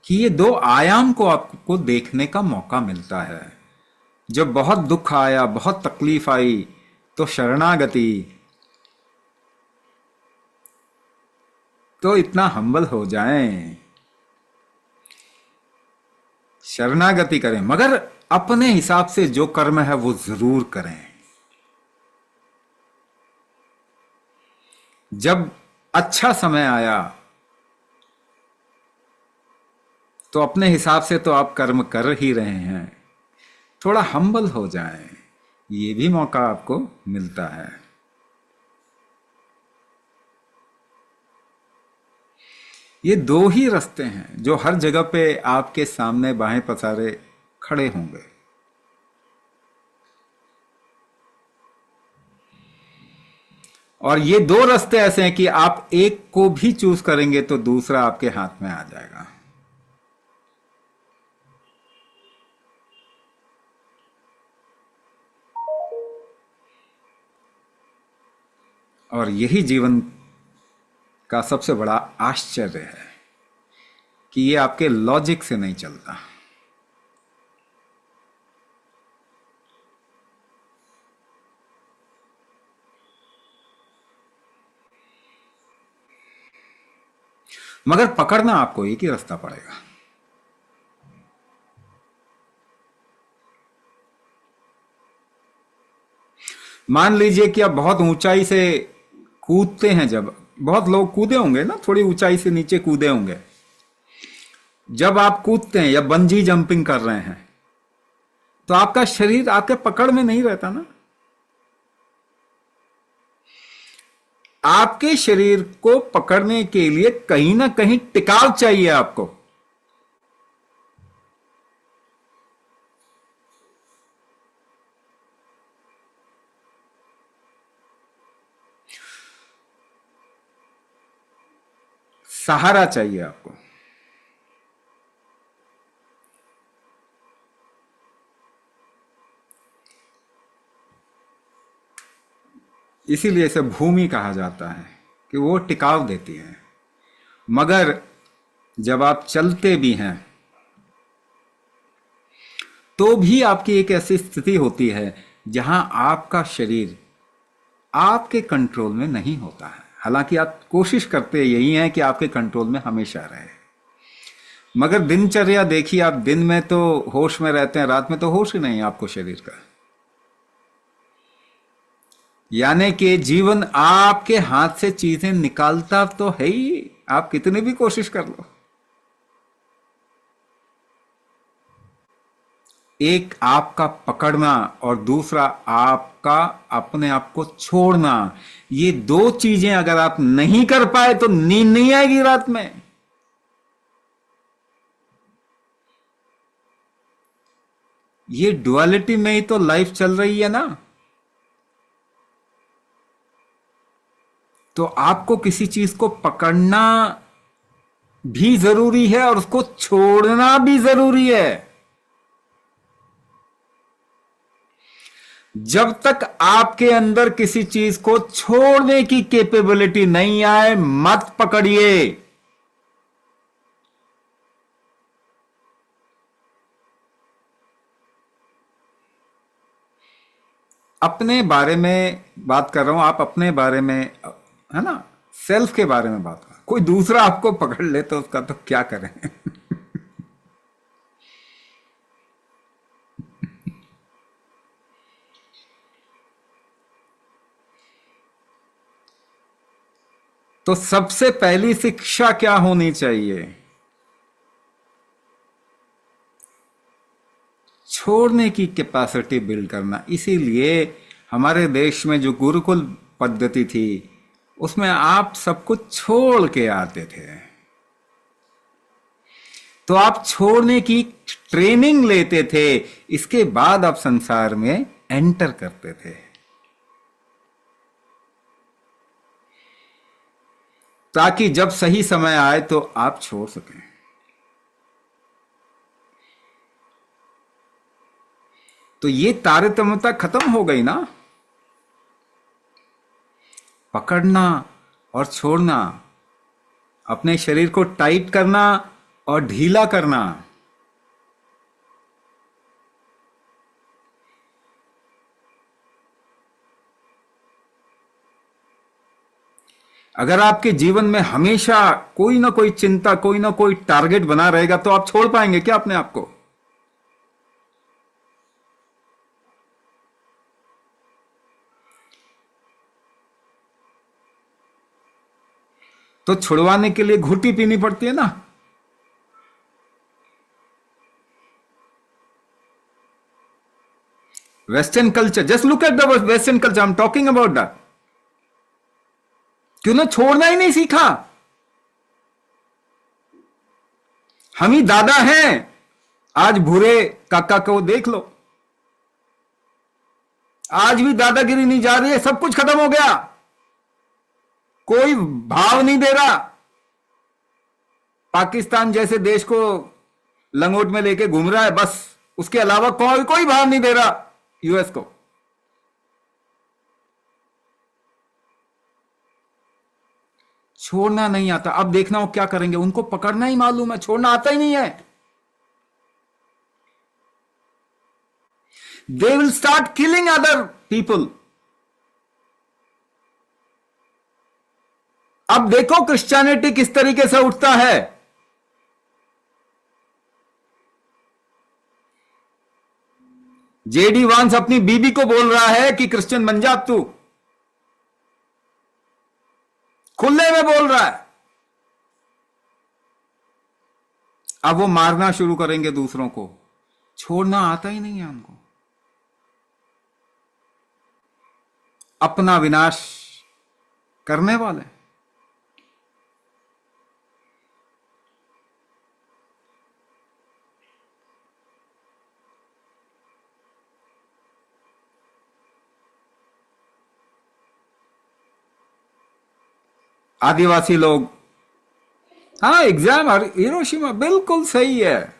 की ये दो आयाम को आपको देखने का मौका मिलता है। जब बहुत दुख आया, बहुत तकलीफ आई, तो शरणागति, तो इतना हम्बल हो जाएं, शरणागति करें, मगर अपने हिसाब से जो कर्म है वो जरूर करें। जब अच्छा समय आया तो अपने हिसाब से तो आप कर्म कर ही रहे हैं, थोड़ा हम्बल हो जाएं, ये भी मौका आपको मिलता है। ये दो ही रास्ते हैं जो हर जगह पे आपके सामने बाहें पसारे खड़े होंगे। और ये दो रास्ते ऐसे हैं कि आप एक को भी चूज करेंगे तो दूसरा आपके हाथ में आ जाएगा। और यही जीवन का सबसे बड़ा आश्चर्य है कि ये आपके लॉजिक से नहीं चलता। मगर पकड़ना आपको एक ही रास्ता पड़ेगा। मान लीजिए कि आप बहुत ऊंचाई से कूदते हैं, जब बहुत लोग कूदे होंगे ना, थोड़ी ऊंचाई से नीचे कूदे होंगे, जब आप कूदते हैं या बंजी जंपिंग कर रहे हैं तो आपका शरीर आपके पकड़ में नहीं रहता ना। आपके शरीर को पकड़ने के लिए कहीं ना कहीं टिकाव चाहिए आपको। सहारा चाहिए आपको। इसीलिए इसे भूमि कहा जाता है कि वो टिकाव देती है। मगर जब आप चलते भी हैं तो भी आपकी एक ऐसी स्थिति होती है जहां आपका शरीर आपके कंट्रोल में नहीं होता है। हालांकि आप कोशिश करते यही हैं कि आपके कंट्रोल में हमेशा रहे, मगर दिनचर्या देखिए, आप दिन में तो होश में रहते हैं, रात में तो होश ही नहीं है आपको शरीर का। यानी कि जीवन आपके हाथ से चीजें निकालता तो है ही, आप कितनी भी कोशिश कर लो। एक आपका पकड़ना और दूसरा आपका अपने आप को छोड़ना, ये दो चीजें अगर आप नहीं कर पाए तो नींद नहीं आएगी रात में। ये डुअलिटी में ही तो लाइफ चल रही है ना। तो आपको किसी चीज को पकड़ना भी जरूरी है और उसको छोड़ना भी जरूरी है। जब तक आपके अंदर किसी चीज को छोड़ने की कैपेबिलिटी नहीं आए, मत पकड़िए। अपने बारे में बात कर रहा हूं, आप अपने बारे में, है ना, सेल्फ के बारे में बात कर। कोई दूसरा आपको पकड़ ले तो उसका तो क्या करें। तो सबसे पहली शिक्षा क्या होनी चाहिए? छोड़ने की कैपेसिटी बिल्ड करना। इसीलिए हमारे देश में जो गुरुकुल पद्धति थी उसमें आप सब कुछ छोड़ के आते थे, तो आप छोड़ने की ट्रेनिंग लेते थे, इसके बाद आप संसार में एंटर करते थे, ताकि जब सही समय आए तो आप छोड़ सकें। तो ये तारतम्यता खत्म हो गई ना। पकड़ना और छोड़ना, अपने शरीर को टाइट करना और ढीला करना, अगर आपके जीवन में हमेशा कोई ना कोई चिंता, कोई ना कोई टारगेट बना रहेगा तो आप छोड़ पाएंगे क्या अपने आप को? तो छुड़वाने के लिए घुट्टी पीनी पड़ती है ना। Western culture, just look at the western culture, I am talking about that. क्यों ना छोड़ना ही नहीं सीखा? हम ही दादा हैं। आज भूरे काका को देख लो, आज भी दादागिरी नहीं जा रही है, सब कुछ खत्म हो गया, कोई भाव नहीं दे रहा। पाकिस्तान जैसे देश को लंगोट में लेके घूम रहा है बस, उसके अलावा कोई कोई भाव नहीं दे रहा यूएस को। छोड़ना नहीं आता। अब देखना वो क्या करेंगे, उनको पकड़ना ही मालूम है, छोड़ना आता ही नहीं है। They will start killing other people. अब देखो क्रिश्चियनिटी किस तरीके से उठता है। जेडी वांस अपनी बीबी को बोल रहा है कि क्रिश्चियन बन जा तू, खुले में बोल रहा है। अब वो मारना शुरू करेंगे दूसरों को। छोड़ना आता ही नहीं है उनको। अपना विनाश करने वाले। आदिवासी लोग हाँ, एग्जाम और हिरोशिमा बिल्कुल सही है।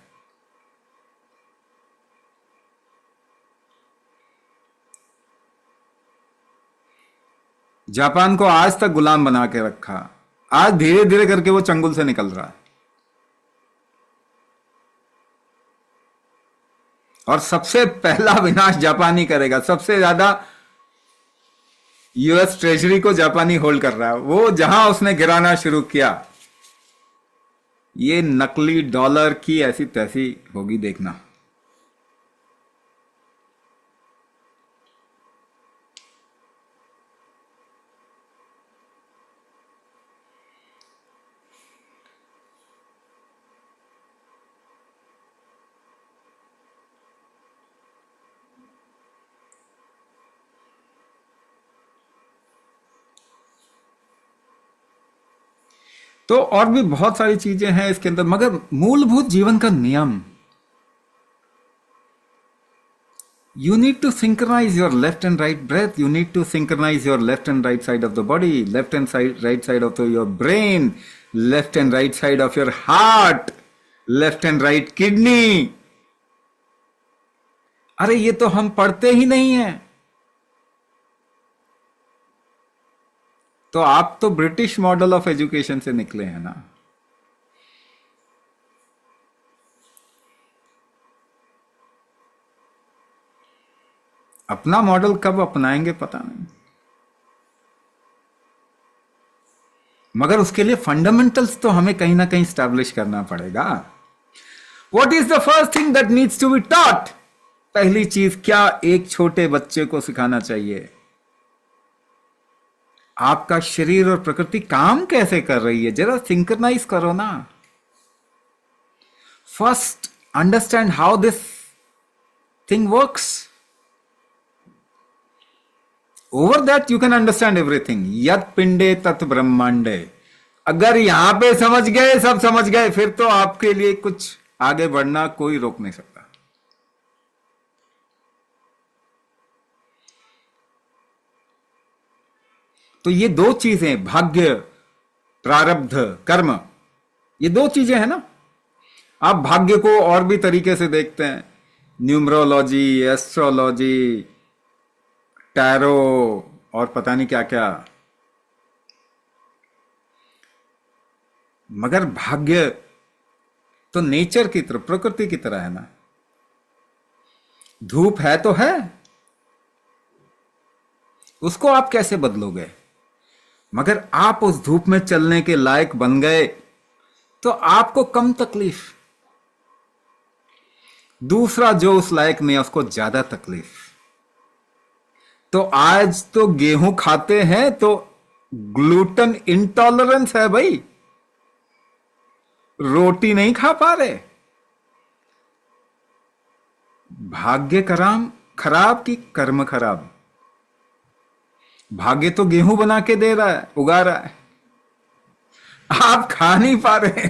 जापान को आज तक गुलाम बना के रखा, आज धीरे धीरे करके वो चंगुल से निकल रहा है। और सबसे पहला विनाश जापानी करेगा। सबसे ज्यादा यूएस ट्रेजरी को जापानी होल्ड कर रहा है। वो जहां उसने गिराना शुरू किया, ये नकली डॉलर की ऐसी तैसी होगी, देखना। तो और भी बहुत सारी चीजें हैं इसके अंदर, मगर मूलभूत जीवन का नियम, you need to synchronize your left and right breath, you need to synchronize your left and right side of the body, left and side right side of your brain, left and right side of your heart, left and right kidney। अरे ये तो हम पढ़ते ही नहीं है। तो आप तो ब्रिटिश मॉडल ऑफ एजुकेशन से निकले हैं ना। अपना मॉडल कब अपनाएंगे पता नहीं, मगर उसके लिए फंडामेंटल्स तो हमें कहीं ना कहीं स्टैब्लिश करना पड़ेगा। What is the first thing that needs to be taught? पहली चीज क्या एक छोटे बच्चे को सिखाना चाहिए? आपका शरीर और प्रकृति काम कैसे कर रही है, जरा सिंक्रनाइज करो ना। First understand how this thing works, over that you can understand everything. यत पिंडे तत् ब्रह्मांडे। अगर यहां पे समझ गए, सब समझ गए, फिर तो आपके लिए कुछ आगे बढ़ना कोई रोक नहीं सकता। तो ये दो चीजें, भाग्य, प्रारब्ध, कर्म, ये दो चीजें हैं ना। आप भाग्य को और भी तरीके से देखते हैं, न्यूमरोलॉजी, एस्ट्रोलॉजी, टैरो और पता नहीं क्या क्या। मगर भाग्य तो नेचर की तरह, प्रकृति की तरह है ना। धूप है तो है, उसको आप कैसे बदलोगे? मगर आप उस धूप में चलने के लायक बन गए तो आपको कम तकलीफ, दूसरा जो उस लायक नहीं है उसको ज्यादा तकलीफ। तो आज तो गेहूं खाते हैं तो ग्लूटन इंटॉलरेंस है भाई, रोटी नहीं खा पा रहे। भाग्य कराम खराब की कर्म खराब। भाग्य तो गेहूं बना के दे रहा है, उगा रहा है, आप खा नहीं पा रहे।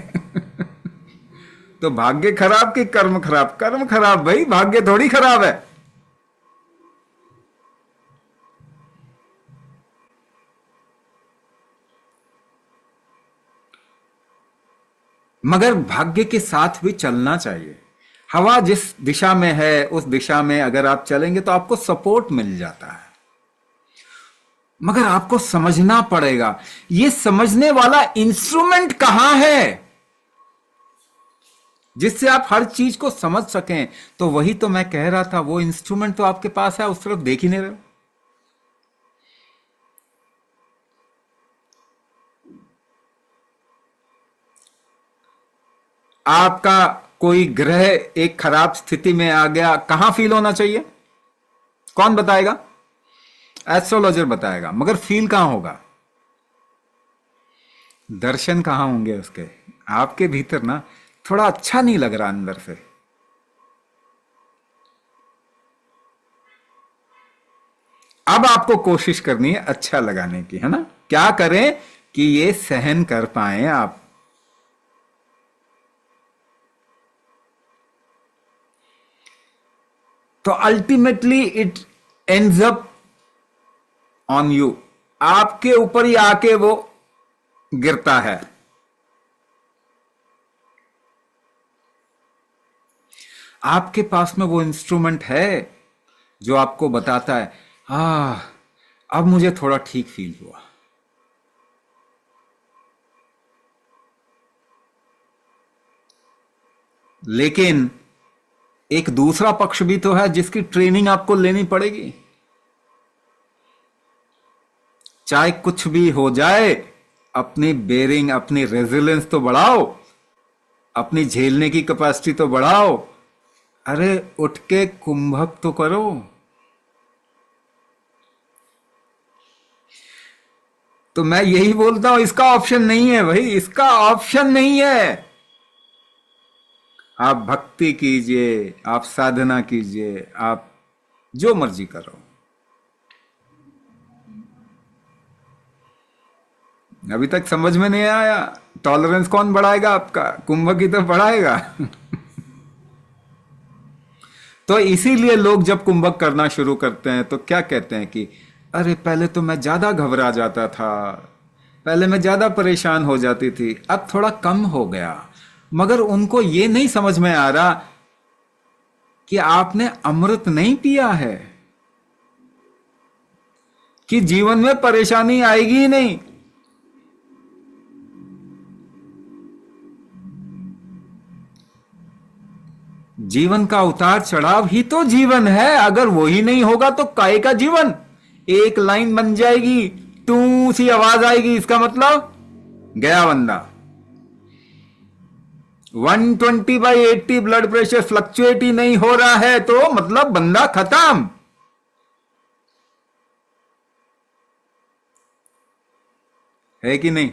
तो भाग्य खराब की कर्म खराब? कर्म खराब भाई, भाग्य थोड़ी खराब है। मगर भाग्य के साथ भी चलना चाहिए। हवा जिस दिशा में है उस दिशा में अगर आप चलेंगे तो आपको सपोर्ट मिल जाता है। मगर आपको समझना पड़ेगा, ये समझने वाला इंस्ट्रूमेंट कहां है जिससे आप हर चीज को समझ सकें। तो वही तो मैं कह रहा था, वो इंस्ट्रूमेंट तो आपके पास है, उस तरफ देख ही नहीं रहे। आपका कोई ग्रह एक खराब स्थिति में आ गया, कहां फील होना चाहिए? कौन बताएगा? एस्ट्रोलॉजर बताएगा। मगर फील कहां होगा? दर्शन कहां होंगे उसके? आपके भीतर ना थोड़ा अच्छा नहीं लग रहा अंदर से। अब आपको कोशिश करनी है अच्छा लगाने की, है ना। क्या करें कि ये सहन कर पाए आप। तो ultimately it ends up on you, आपके ऊपर ही आके वो गिरता है। आपके पास में वो इंस्ट्रूमेंट है जो आपको बताता है, अब मुझे थोड़ा ठीक फील हुआ। लेकिन एक दूसरा पक्ष भी तो है जिसकी ट्रेनिंग आपको लेनी पड़ेगी। चाहे कुछ भी हो जाए, अपनी बेरिंग, अपनी रेजिलेंस तो बढ़ाओ, अपनी झेलने की कैपेसिटी तो बढ़ाओ। अरे उठ के कुंभक तो करो। तो मैं यही बोलता हूं, इसका ऑप्शन नहीं है भाई, इसका ऑप्शन नहीं है। आप भक्ति कीजिए, आप साधना कीजिए, आप जो मर्जी करो। अभी तक समझ में नहीं आया? टॉलरेंस कौन बढ़ाएगा आपका? कुंभक ही तो बढ़ाएगा। तो इसीलिए लोग जब कुंभक करना शुरू करते हैं तो क्या कहते हैं कि अरे पहले तो मैं ज्यादा घबरा जाता था, पहले मैं ज्यादा परेशान हो जाती थी, अब थोड़ा कम हो गया। मगर उनको ये नहीं समझ में आ रहा कि आपने अमृत नहीं पिया है, कि जीवन में परेशानी आएगी ही नहीं। जीवन का उतार चढ़ाव ही तो जीवन है। अगर वो ही नहीं होगा तो काय का जीवन? एक लाइन बन जाएगी, टू सी आवाज आएगी, इसका मतलब गया बंदा। 120/80 ब्लड प्रेशर फ्लक्चुएट ही नहीं हो रहा है तो मतलब बंदा खत्म। है कि नहीं?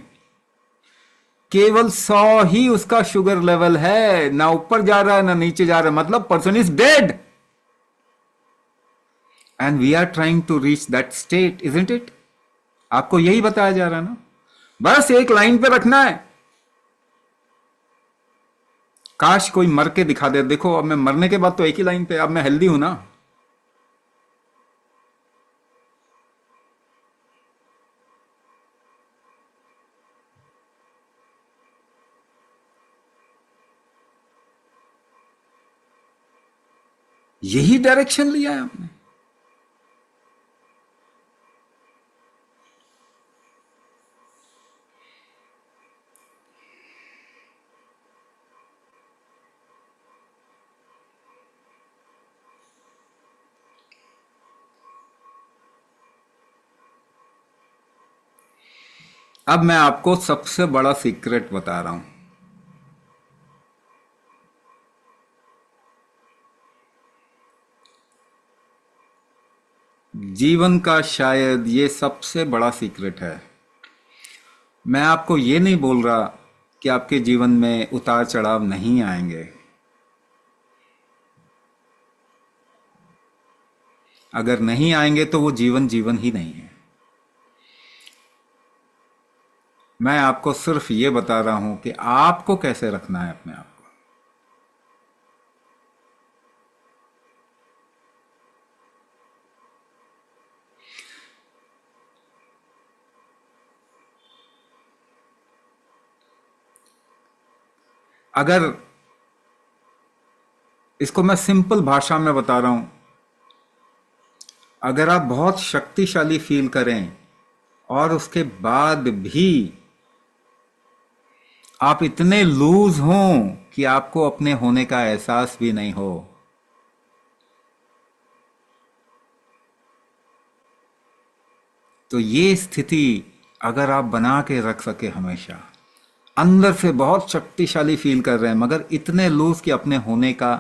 केवल 100 ही उसका शुगर लेवल है, ना ऊपर जा रहा है ना नीचे जा रहा है, मतलब person is dead. And we are trying to reach that state, isn't it? आपको यही बताया जा रहा है ना, बस एक लाइन पे रखना है। काश कोई मर के दिखा दे, देखो अब मैं मरने के बाद तो एक ही लाइन पे, अब मैं हेल्दी हूं ना। यही डायरेक्शन लिया है हमने। अब मैं आपको सबसे बड़ा सीक्रेट बता रहा हूं। जीवन का शायद ये सबसे बड़ा सीक्रेट है। मैं आपको ये नहीं बोल रहा कि आपके जीवन में उतार चढ़ाव नहीं आएंगे। अगर नहीं आएंगे तो वो जीवन जीवन ही नहीं है। मैं आपको सिर्फ ये बता रहा हूं कि आपको कैसे रखना है अपने आप को। अगर इसको मैं सिंपल भाषा में बता रहा हूं, अगर आप बहुत शक्तिशाली फील करें और उसके बाद भी आप इतने लूज हों कि आपको अपने होने का एहसास भी नहीं हो, तो ये स्थिति अगर आप बना के रख सके हमेशा, अंदर से बहुत शक्तिशाली फील कर रहे हैं मगर इतने लूज कि अपने होने का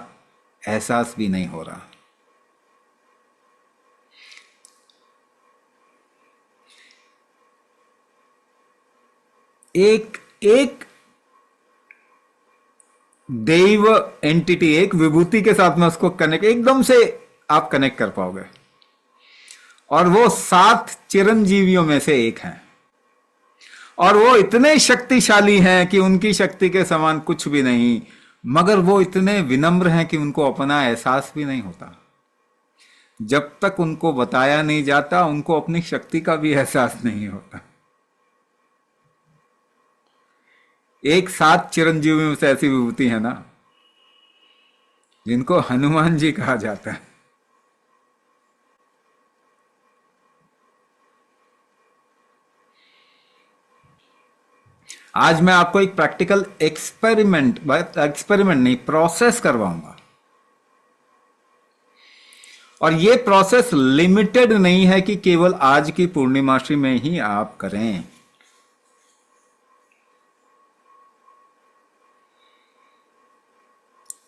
एहसास भी नहीं हो रहा। एक एक दैव एंटिटी, एक विभूति के साथ में उसको कनेक्ट, एकदम से आप कनेक्ट कर पाओगे। और वो 7 चिरंजीवियों में से एक हैं और वो इतने शक्तिशाली हैं कि उनकी शक्ति के समान कुछ भी नहीं, मगर वो इतने विनम्र हैं कि उनको अपना एहसास भी नहीं होता। जब तक उनको बताया नहीं जाता उनको अपनी शक्ति का भी एहसास नहीं होता। एक 7 चिरंजीवियों में से ऐसी विभूति है ना। जिनको हनुमान जी कहा जाता है। आज मैं आपको एक प्रैक्टिकल एक्सपेरिमेंट नहीं, प्रोसेस करवाऊंगा। और ये प्रोसेस लिमिटेड नहीं है कि केवल आज की पूर्णिमासी में ही आप करें।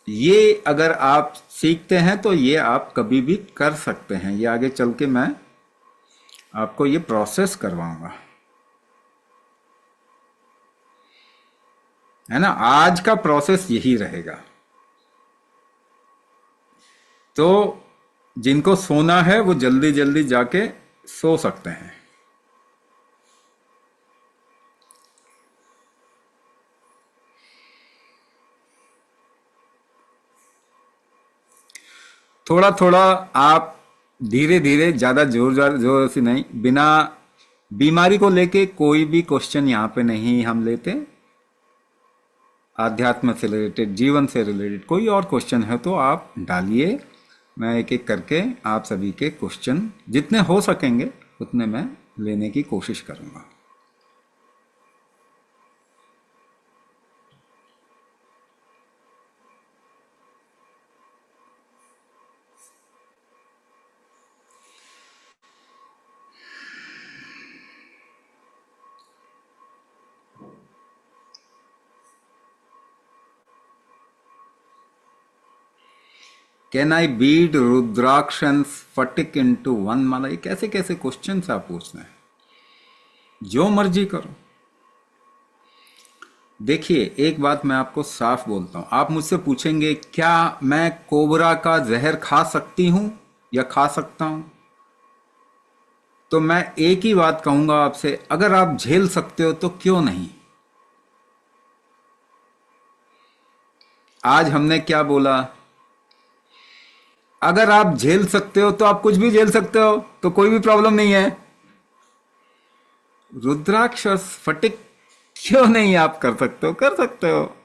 ये अगर आप सीखते हैं तो ये आप कभी भी कर सकते हैं। ये आगे चल के मैं आपको ये प्रोसेस करवाऊंगा, है ना। आज का प्रोसेस यही रहेगा। तो जिनको सोना है वो जल्दी जल्दी जाके सो सकते हैं। थोड़ा थोड़ा आप धीरे धीरे, ज्यादा जोर जोर से नहीं, बिना बीमारी को लेके कोई भी क्वेश्चन यहाँ पे नहीं हम लेते। आध्यात्म से रिलेटेड, जीवन से रिलेटेड कोई और क्वेश्चन है तो आप डालिए। मैं एक एक करके आप सभी के क्वेश्चन जितने हो सकेंगे उतने मैं लेने की कोशिश करूंगा। Can I bead rudraksha and sphatik into one mala? ये कैसे कैसे क्वेश्चन आप पूछते हैं, जो मर्जी करो। देखिए, एक बात मैं आपको साफ बोलता हूं, आप मुझसे पूछेंगे क्या मैं कोबरा का जहर खा सकती हूं या खा सकता हूं, तो मैं एक ही बात कहूंगा आपसे, अगर आप झेल सकते हो तो क्यों नहीं। आज हमने क्या बोला, अगर आप झेल सकते हो तो आप कुछ भी झेल सकते हो, तो कोई भी प्रॉब्लम नहीं है। रुद्राक्ष और स्फटिक क्यों नहीं आप कर सकते हो, कर सकते हो।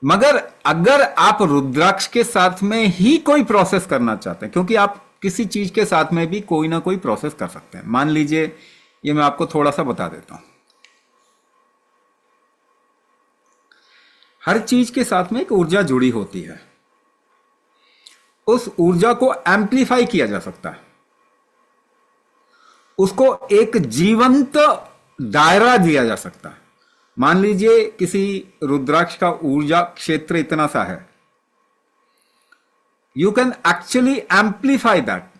मगर अगर आप रुद्राक्ष के साथ में ही कोई प्रोसेस करना चाहते हैं, क्योंकि आप किसी चीज के साथ में भी कोई ना कोई प्रोसेस कर सकते हैं। मान लीजिए, ये मैं आपको थोड़ा सा बता देता हूं, हर चीज के साथ में एक ऊर्जा जुड़ी होती है। उस ऊर्जा को एम्प्लीफाई किया जा सकता है, उसको एक जीवंत दायरा दिया जा सकता है। मान लीजिए किसी रुद्राक्ष का ऊर्जा क्षेत्र इतना सा है, you can actually amplify that.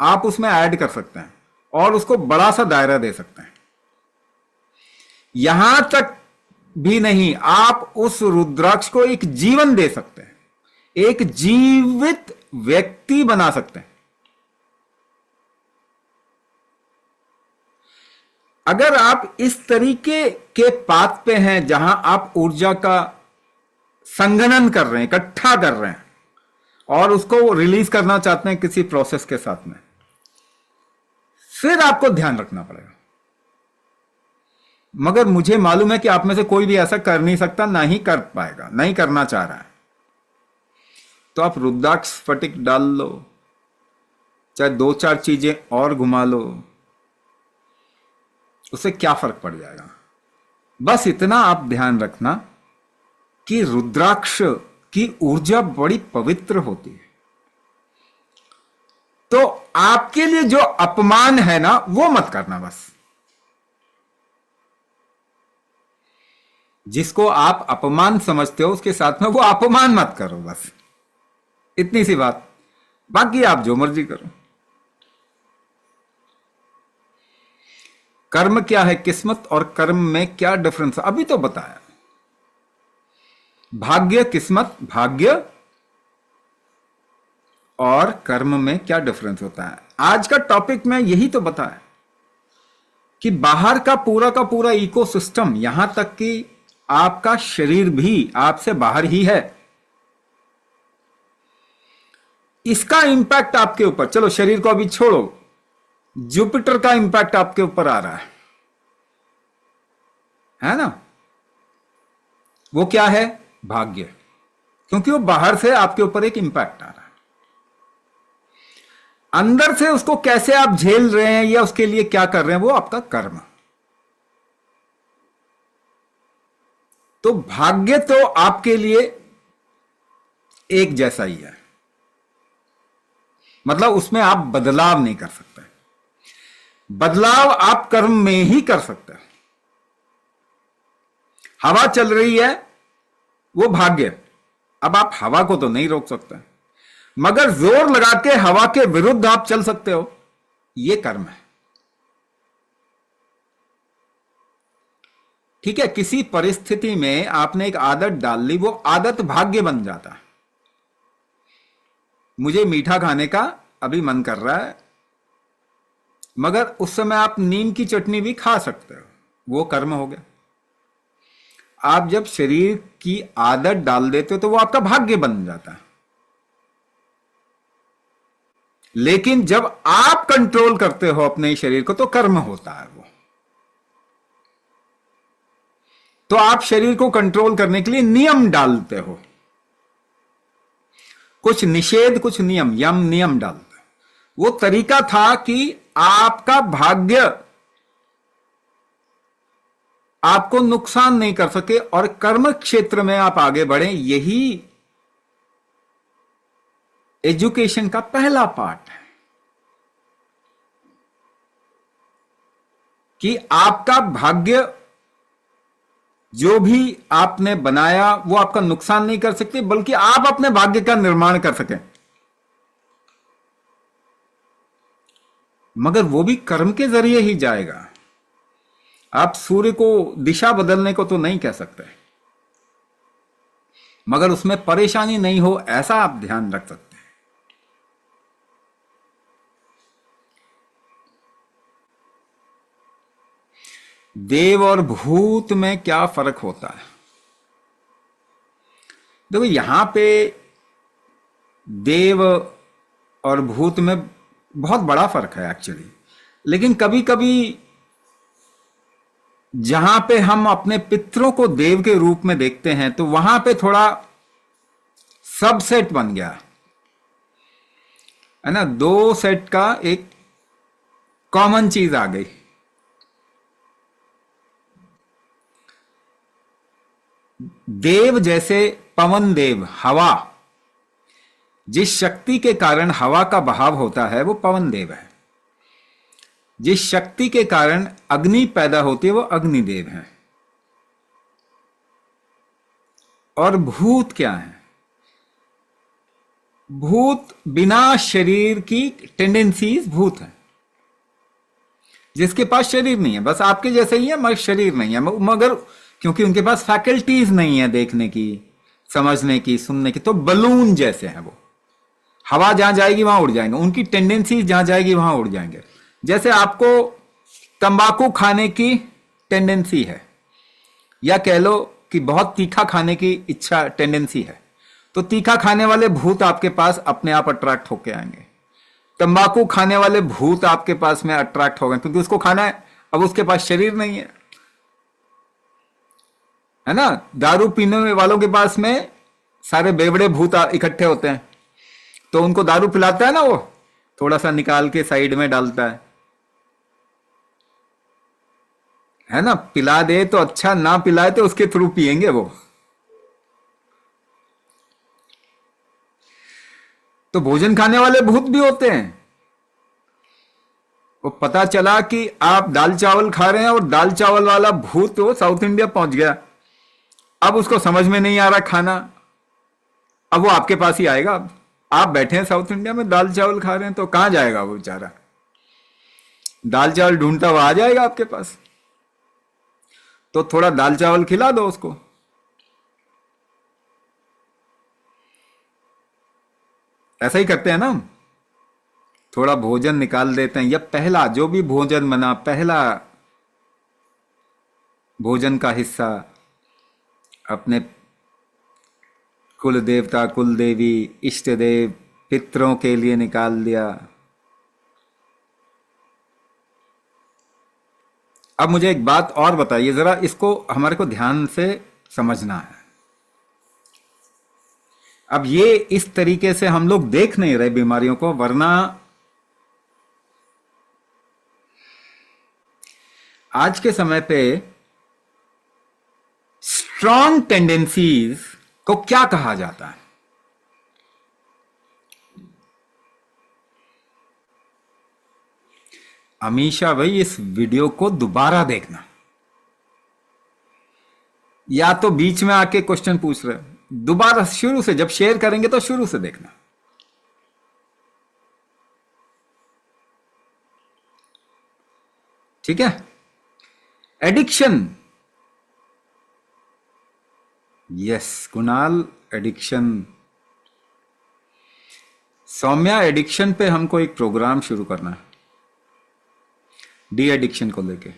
आप उसमें ऐड कर सकते हैं और उसको बड़ा सा दायरा दे सकते हैं। यहां तक भी नहीं, आप उस रुद्राक्ष को एक जीवन दे सकते हैं, एक जीवित व्यक्ति बना सकते हैं। अगर आप इस तरीके के पाथ पे हैं जहां आप ऊर्जा का संघनन कर रहे हैं, इकट्ठा कर रहे हैं और उसको रिलीज करना चाहते हैं किसी प्रोसेस के साथ में, फिर आपको ध्यान रखना पड़ेगा। मगर मुझे मालूम है कि आप में से कोई भी ऐसा कर नहीं सकता, ना ही कर पाएगा, नहीं करना चाह रहा है। तो आप रुद्राक्ष स्फटिक डाल लो, चाहे दो चार चीजें और घुमा लो, उससे क्या फर्क पड़ जाएगा। बस इतना आप ध्यान रखना कि रुद्राक्ष की ऊर्जा बड़ी पवित्र होती है। तो आपके लिए जो अपमान है ना, वो मत करना। बस जिसको आप अपमान समझते हो उसके साथ में वो अपमान मत करो, बस इतनी सी बात। बाकी आप जो मर्जी करो। कर्म क्या है, किस्मत और कर्म में क्या डिफरेंस, अभी तो बताया। भाग्य, किस्मत, भाग्य और कर्म में क्या डिफरेंस होता है। आज का टॉपिक में यही तो बताया कि बाहर का पूरा इकोसिस्टम, यहां तक कि आपका शरीर भी आपसे बाहर ही है। इसका इंपैक्ट आपके ऊपर, चलो शरीर को अभी छोड़ो, जुपिटर का इंपैक्ट आपके ऊपर आ रहा है ना। वो क्या है, भाग्य। क्योंकि वो बाहर से आपके ऊपर एक इंपैक्ट आ रहा है। अंदर से उसको कैसे आप झेल रहे हैं या उसके लिए क्या कर रहे हैं, वो आपका कर्म। तो भाग्य तो आपके लिए एक जैसा ही है, मतलब उसमें आप बदलाव नहीं कर सकते। बदलाव आप कर्म में ही कर सकते हैं। हवा चल रही है, वो भाग्य। अब आप हवा को तो नहीं रोक सकते, मगर जोर लगा के हवा के विरुद्ध आप चल सकते हो, ये कर्म है। ठीक है, किसी परिस्थिति में आपने एक आदत डाल ली, वो आदत भाग्य बन जाता है। मुझे मीठा खाने का अभी मन कर रहा है, मगर उस समय आप नीम की चटनी भी खा सकते हो, वो कर्म हो गया। आप जब शरीर की आदत डाल देते हो तो वो आपका भाग्य बन जाता है। लेकिन जब आप कंट्रोल करते हो अपने शरीर को तो कर्म होता है वो। तो आप शरीर को कंट्रोल करने के लिए नियम डालते हो, कुछ निषेध कुछ नियम, यम नियम डालते हो। वो तरीका था कि आपका भाग्य आपको नुकसान नहीं कर सके और कर्म क्षेत्र में आप आगे बढ़े। यही एजुकेशन का पहला पार्ट है कि आपका भाग्य जो भी आपने बनाया वो आपका नुकसान नहीं कर सकते, बल्कि आप अपने भाग्य का निर्माण कर सकें। मगर वो भी कर्म के जरिए ही जाएगा। आप सूर्य को दिशा बदलने को तो नहीं कह सकते, मगर उसमें परेशानी नहीं हो ऐसा आप ध्यान रख सकते हैं। देव और भूत में क्या फर्क होता है? देखो, यहां पे देव और भूत में बहुत बड़ा फर्क है एक्चुअली। लेकिन कभी कभी जहां पे हम अपने पितरों को देव के रूप में देखते हैं तो वहां पे थोड़ा सबसेट बन गया है ना, दो सेट का एक कॉमन चीज आ गई। देव जैसे पवन देव, हवा, जिस शक्ति के कारण हवा का बहाव होता है वो पवन देव है। जिस शक्ति के कारण अग्नि पैदा होती है वो अग्निदेव है। और भूत क्या है? भूत बिना शरीर की टेंडेंसीज भूत है, जिसके पास शरीर नहीं है, बस आपके जैसे ही है मगर शरीर नहीं है। मगर क्योंकि उनके पास फैकल्टीज नहीं है देखने की, समझने की, सुनने की, तो बलून जैसे हैं वो। हवा जहां जाएगी वहां उड़ जाएंगे, उनकी टेंडेंसी जहां जाएगी वहां उड़ जाएंगे। जैसे आपको तंबाकू खाने की टेंडेंसी है, या कह लो कि बहुत तीखा खाने की इच्छा टेंडेंसी है, तो तीखा खाने वाले भूत आपके पास अपने आप अट्रैक्ट होके आएंगे। तंबाकू खाने वाले भूत आपके पास में अट्रैक्ट हो गए क्योंकि उसको खाना है, अब उसके पास शरीर नहीं है ना। दारू पीने वालों के पास में सारे बेवड़े भूत इकट्ठे होते हैं, तो उनको दारू पिलाता है ना, वो थोड़ा सा निकाल के साइड में डालता है ना। पिला दे तो अच्छा, ना पिलाए तो उसके थ्रू पिएंगे वो। तो भोजन खाने वाले भूत भी होते हैं। वो पता चला कि आप दाल चावल खा रहे हैं और दाल चावल वाला भूत वो साउथ इंडिया पहुंच गया, अब उसको समझ में नहीं आ रहा खाना, अब वो आपके पास ही आएगा। अब आप बैठे हैं साउथ इंडिया में, दाल चावल खा रहे हैं, तो कहां जाएगा वो बेचारा? दाल चावल ढूंढता हुआ आ जाएगा आपके पास। तो थोड़ा दाल चावल खिला दो उसको। ऐसा ही करते हैं ना हम, थोड़ा भोजन निकाल देते हैं, या पहला जो भी भोजन बना, पहला भोजन का हिस्सा अपने कुल देवता, कुल देवी, इष्ट देव, पितरों के लिए निकाल दिया। अब मुझे एक बात और बताइए जरा, इसको हमारे को ध्यान से समझना है। अब ये इस तरीके से हम लोग देख नहीं रहे बीमारियों को, वरना आज के समय पे स्ट्रॉन्ग टेंडेंसीज को क्या कहा जाता है? अमीशा भाई, इस वीडियो को दोबारा देखना, या तो बीच में आके क्वेश्चन पूछ रहे, दोबारा शुरू से, जब शेयर करेंगे तो शुरू से देखना। ठीक है? Addiction, yes Kunal, addiction. Saumya, addiction पे हमको एक प्रोग्राम शुरू करना है, डी एडिक्शन को लेके।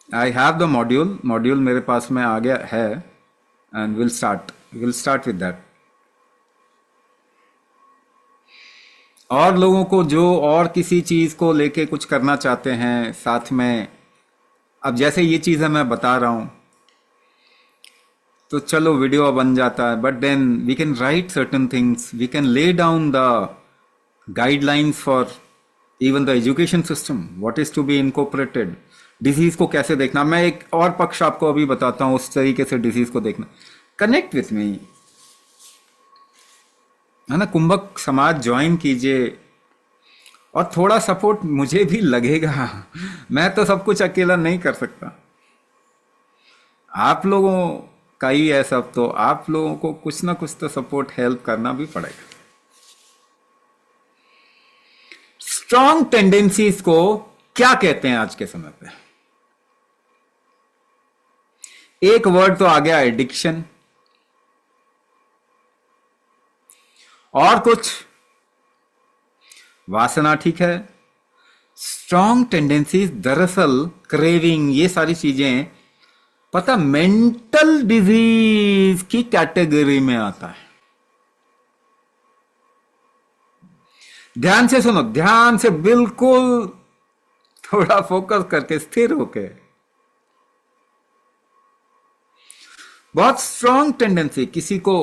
आई हैव द मॉड्यूल मेरे पास में आ गया है, and will start with that. और लोगों को जो और किसी चीज को लेके कुछ करना चाहते हैं साथ में, अब जैसे ये चीजें मैं बता रहा हूं, तो चलो वीडियो बन जाता है, but then we can write certain things, we can lay down the guidelines for even the education system, what is to be incorporated, disease को कैसे देखना। मैं एक और पक्ष आपको अभी बताता हूं, उस तरीके से डिजीज को देखना। कनेक्ट विथ मी, है ना, कुंभक समाज ज्वाइन कीजिए, और थोड़ा सपोर्ट मुझे भी लगेगा। मैं तो सब कुछ अकेला नहीं कर सकता, आप लोगों का ही है सब, तो आप लोगों को कुछ ना कुछ तो सपोर्ट, हेल्प करना भी पड़ेगा। स्ट्रॉन्ग टेंडेंसीज को क्या कहते हैं आज के समय पे? एक वर्ड तो आ गया, एडिक्शन। और कुछ? वासना, ठीक है। स्ट्रॉन्ग टेंडेंसीज, दरअसल क्रेविंग, ये सारी चीजें पता मेंटल डिजीज की कैटेगरी में आता है। ध्यान से सुनो, ध्यान से, बिल्कुल थोड़ा फोकस करके, स्थिर होके। बहुत स्ट्रॉन्ग टेंडेंसी, किसी को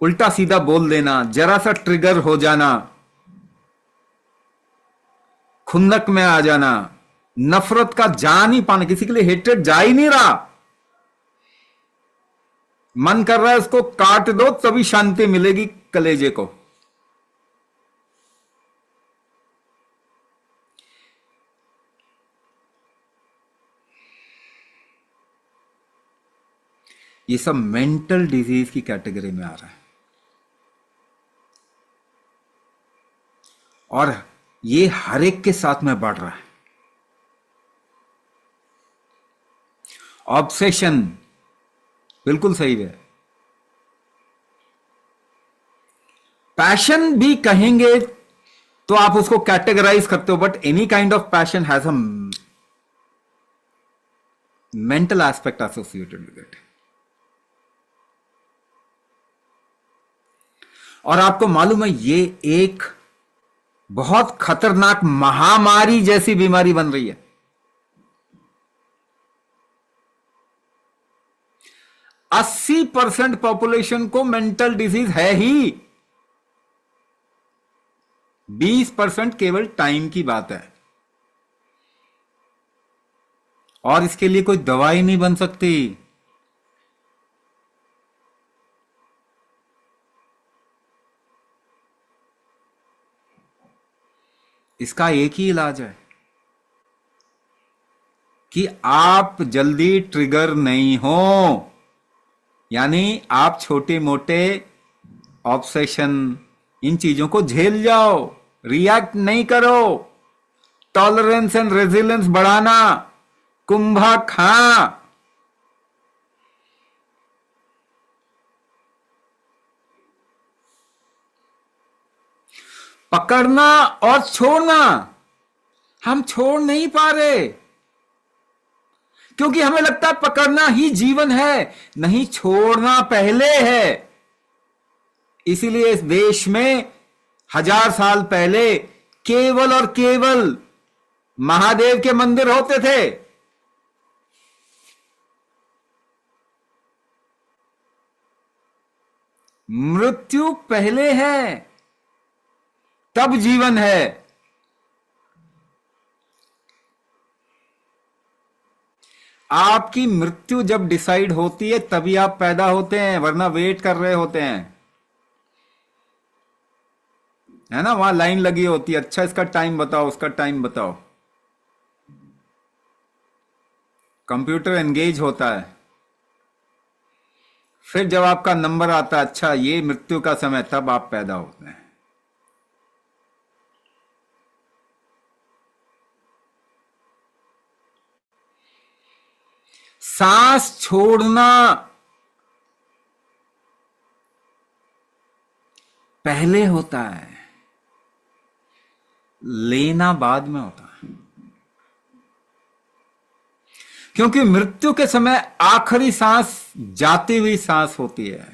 उल्टा सीधा बोल देना, जरा सा ट्रिगर हो जाना, खुंदक में आ जाना, नफरत का जा नहीं पाना, किसी के लिए हेट्रेड जा ही नहीं रहा, मन कर रहा है उसको काट दो तभी शांति मिलेगी कलेजे को। ये सब मेंटल डिजीज की कैटेगरी में आ रहा है, और ये हर एक के साथ में बढ़ रहा है। ऑब्सेशन, बिल्कुल सही है। पैशन भी कहेंगे तो आप उसको कैटेगराइज करते हो, but any kind of passion has a mental aspect associated with it. और आपको मालूम है, ये एक बहुत खतरनाक महामारी जैसी बीमारी बन रही है। 80% पॉपुलेशन को मेंटल डिजीज है ही, 20% केवल टाइम की बात है, और इसके लिए कोई दवाई नहीं बन सकती। इसका एक ही इलाज है कि आप जल्दी ट्रिगर नहीं हो, यानी आप छोटे मोटे ऑब्सेशन, इन चीजों को झेल जाओ, रिएक्ट नहीं करो। टॉलरेंस एंड रेजिलेंस बढ़ाना, कुंभक, हां। पकड़ना और छोड़ना, हम छोड़ नहीं पा रहे, क्योंकि हमें लगता है पकड़ना ही जीवन है, नहीं, छोड़ना पहले है। इसीलिए इस देश में 1000 साल पहले केवल और केवल महादेव के मंदिर होते थे। मृत्यु पहले है, तब जीवन है। आपकी मृत्यु जब डिसाइड होती है तभी आप पैदा होते हैं, वरना वेट कर रहे होते हैं, है ना? वहां लाइन लगी होती है, अच्छा इसका टाइम बताओ, उसका टाइम बताओ। कंप्यूटर एंगेज होता है, फिर जब आपका नंबर आता है, अच्छा ये मृत्यु का समय, तब आप पैदा होते हैं। सांस छोड़ना पहले होता है, लेना बाद में होता है। क्योंकि मृत्यु के समय आखिरी सांस जाती हुई सांस होती है,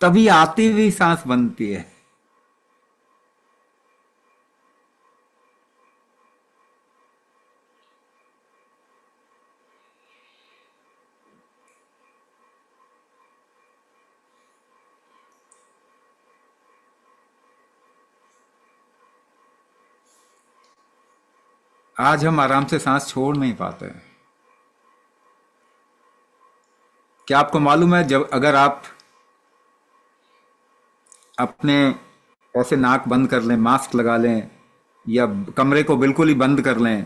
तभी आती हुई सांस बनती है। आज हम आराम से सांस छोड़ नहीं पाते। क्या आपको मालूम है, जब अगर आप अपने ऐसे नाक बंद कर लें, मास्क लगा लें, या कमरे को बिल्कुल ही बंद कर लें,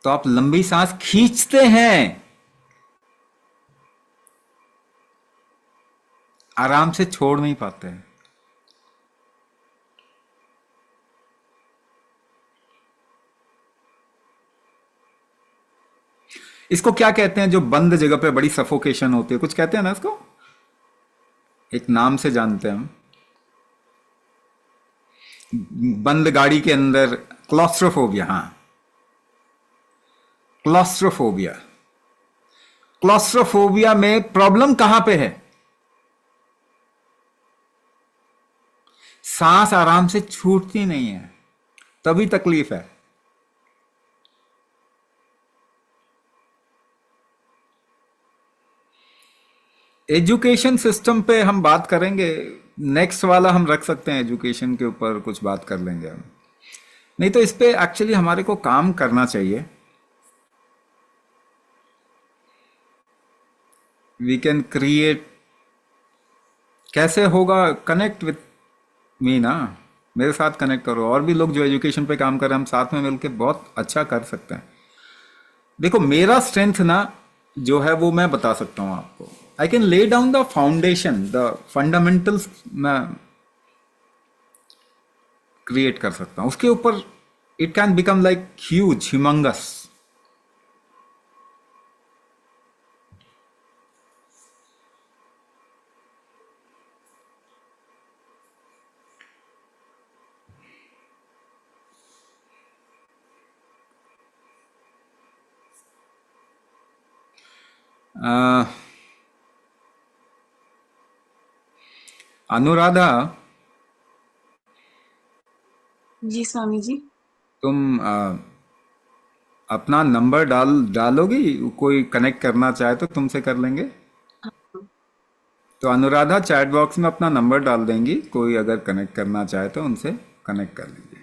तो आप लंबी सांस खींचते हैं, आराम से छोड़ नहीं पाते हैं। इसको क्या कहते हैं, जो बंद जगह पे बड़ी सफोकेशन होती है, कुछ कहते हैं ना इसको, एक नाम से जानते हैं हम। बंद गाड़ी के अंदर क्लॉस्ट्रोफोबिया, हाँ, क्लॉस्ट्रोफोबिया। क्लॉस्ट्रोफोबिया में प्रॉब्लम कहां पे है? सांस आराम से छूटती नहीं है, तभी तकलीफ है। एजुकेशन सिस्टम पे हम बात करेंगे, नेक्स्ट वाला हम रख सकते हैं, एजुकेशन के ऊपर कुछ बात कर लेंगे हम। नहीं तो इस पे एक्चुअली हमारे को काम करना चाहिए। वी कैन क्रिएट, कैसे होगा? कनेक्ट विथ मी ना, मेरे साथ कनेक्ट करो। और भी लोग जो एजुकेशन पे काम कर रहे हैं, हम साथ में मिलकर बहुत अच्छा कर सकते हैं। देखो, मेरा स्ट्रेंथ ना जो है वो मैं बता सकता हूं आपको। I can lay down the foundation, the fundamentals मैं क्रिएट कर सकता हूं, उसके ऊपर it can become like huge, humongous. Anuradha, ji Swami ji. तुम अपना नंबर डालोगी, कोई कनेक्ट करना चाहे तो तुमसे कर लेंगे। हाँ। तो अनुराधा चैट बॉक्स में अपना नंबर डाल देंगी, कोई अगर कनेक्ट करना चाहे तो उनसे कनेक्ट कर लीजिए।